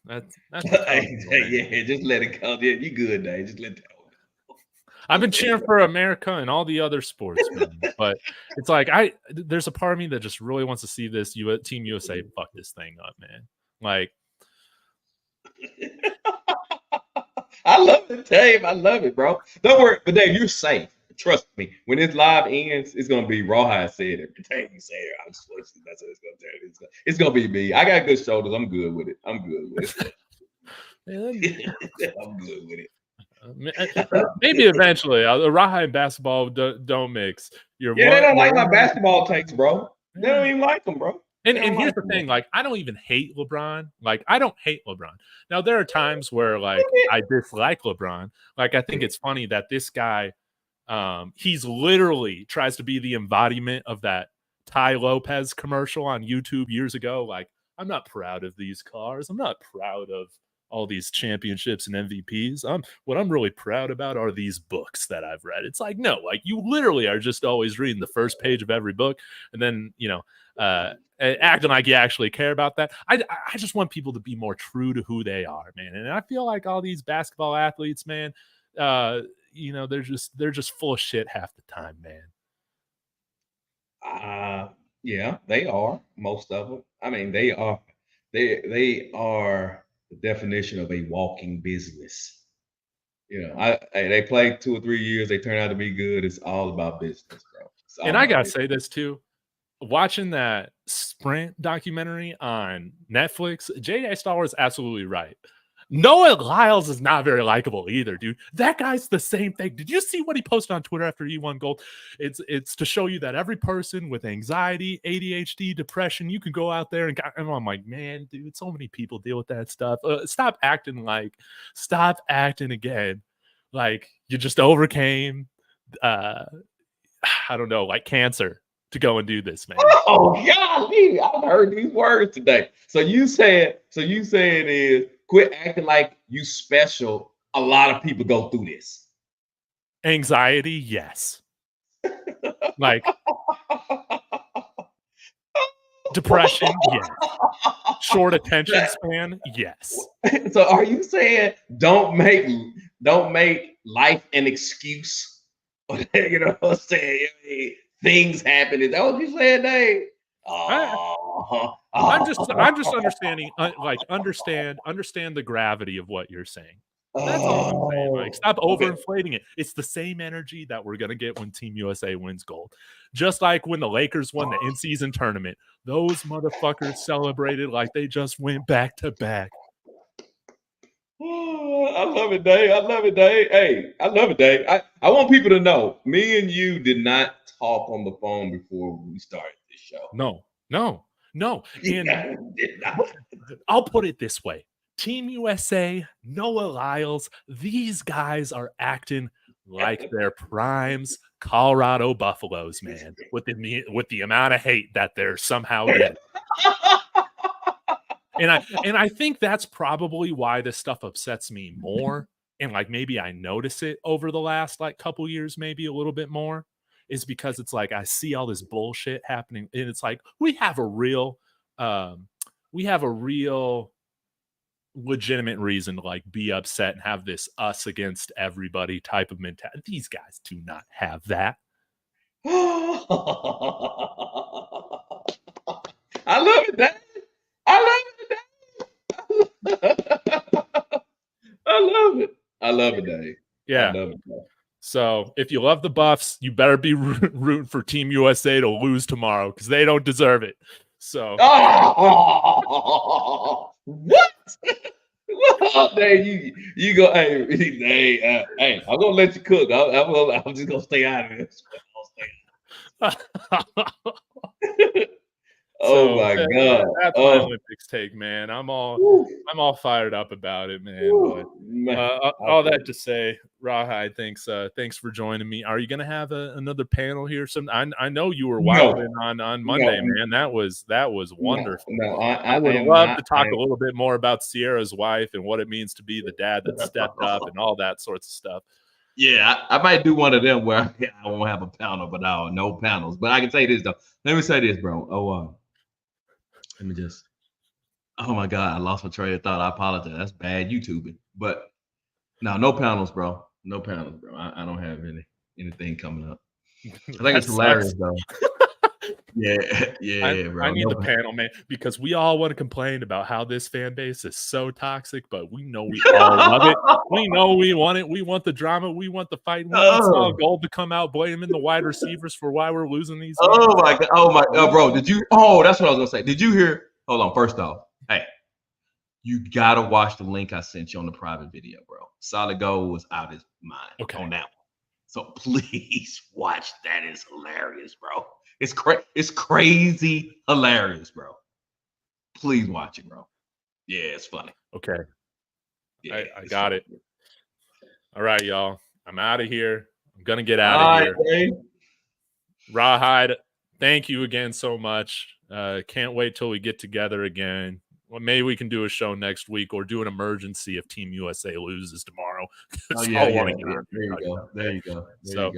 that's yeah. Just let it go. Yeah, you good, Dave. Just let that go. I've been cheering for America and all the other sports, man. But it's like there's a part of me that just really wants to see this Team USA fuck this thing up, man. Like, I love it, Dave. I love it, bro. Don't worry, but Dave, you're safe. Trust me. When this live ends, it's gonna be Rawhide said everything you say. I'm just that's what it's gonna tell. It's gonna be me. I got good shoulders. I'm good with it. I'm good with it. I'm good with it. Maybe eventually. The Rawhide and basketball don't mix. They don't like my basketball takes, bro. They don't even like them, bro. And here's the thing, like, I don't even hate LeBron. Like, I don't hate LeBron. Now, there are times where, like, I dislike LeBron. Like, I think it's funny that this guy, he's literally tries to be the embodiment of that Ty Lopez commercial on YouTube years ago. Like, I'm not proud of these cars. I'm not proud of all these championships and MVPs. What I'm really proud about are these books that I've read. It's like, no, like, you literally are just always reading the first page of every book, and then, acting like you actually care about that. I just want people to be more true to who they are, man. And I feel like all these basketball athletes, man, they're just full of shit half the time, man. Yeah, they are, most of them. I mean, they are the definition of a walking business. They play 2 or 3 years, they turn out to be good. It's all about business, bro. And I gotta say this too. Watching that Sprint documentary on Netflix, J.J. Star is absolutely right. Noah Lyles is not very likable either, dude. That guy's the same thing. Did you see what he posted on Twitter after he won gold? It's to show you that every person with anxiety, ADHD, depression, you can go out there and I'm like, man, dude, so many people deal with that stuff. Stop acting again like you just overcame, I don't know, like cancer to go and do this, man. Oh golly, I've heard these words today. So you said is quit acting like you special. A lot of people go through this. Anxiety, yes. Like depression, yes. Short attention span, yes. So are you saying don't make life an excuse? You know what I'm saying? Things happen. Is that what you said, Dave? I'm just understanding, understand the gravity of what you're saying. That's all I'm saying. Like, stop overinflating it. It's the same energy that we're gonna get when Team USA wins gold. Just like when the Lakers won the in-season tournament, those motherfuckers celebrated like they just went back to back. I love it, Dave. I love it, Dave. Hey, I love it, Dave. I want people to know me and you did not talk on the phone before we started this show. No. And I'll put it this way. Team USA, Noah Lyles, these guys are acting like they're Prime's Colorado Buffaloes, man, with the amount of hate that they're somehow getting. And I think that's probably why this stuff upsets me more. And like maybe I notice it over the last like couple years, maybe a little bit more, is because it's like I see all this bullshit happening. And it's like we have a real legitimate reason to like be upset and have this us against everybody type of mentality. These guys do not have that. I love it, Dad. I love it, Dave. Yeah. I love it, Dave. So if you love the Buffs, you better be rooting for Team USA to lose tomorrow because they don't deserve it. So what? Dave, you go. Hey, I'm gonna let you cook. I'm just gonna stay out of this. Oh my God! That's my Olympics take, man. I'm all fired up about it, man. But all that to say, Rawhide, thanks for joining me. Are you gonna have another panel here? I know you were wilding on Monday, man. That was wonderful. No, I would love to talk a little bit more about Sierra's wife and what it means to be the dad that stepped up and all that sorts of stuff. Yeah, I might do one of them where I won't have a panel, but no panels. But I can say this though. Let me say this, bro. Let me just. Oh my God, I lost my train of thought. I apologize. That's bad YouTubing. But no panels, bro. No panels, bro. I don't have anything coming up. I think That it's hilarious sucks. though. Yeah, bro. I need No the panel, man, because we all want to complain about how this fan base is so toxic, but we know we all love it. We know we want it. We want the drama. We want the fight. We want Saul Oh, Gold to come out blaming the wide receivers for why we're losing these games. oh my god. Oh my god, bro. Did you? Oh, that's what I was gonna say. Did you hear? Hold on. First off, hey, you gotta watch the link I sent you on the private video, bro. Solid Gold was out his mind on that one. So please watch. That is hilarious, bro. It's crazy hilarious, bro. Please watch it, bro. Yeah, it's funny. Okay. Yeah, I got it. All right, y'all. I'm out of here. I'm gonna get out All of right, here. man. Rawhide, thank you again so much. Can't wait till we get together again. Well, maybe we can do a show next week or do an emergency if Team USA loses tomorrow. Oh, yeah. There you go. There you go. So,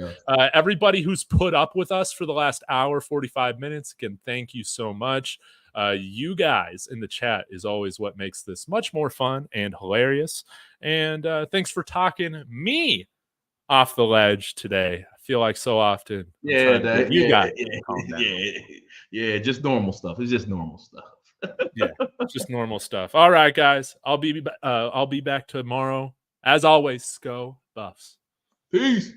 everybody who's put up with us for the last hour, 45 minutes, again, thank you so much. You guys in the chat is always what makes this much more fun and hilarious. And thanks for talking me off the ledge today. I feel like so often. Yeah, just normal stuff. It's just normal stuff. Yeah, just normal stuff. All right, guys. I'll be back tomorrow. As always, go Buffs. Peace.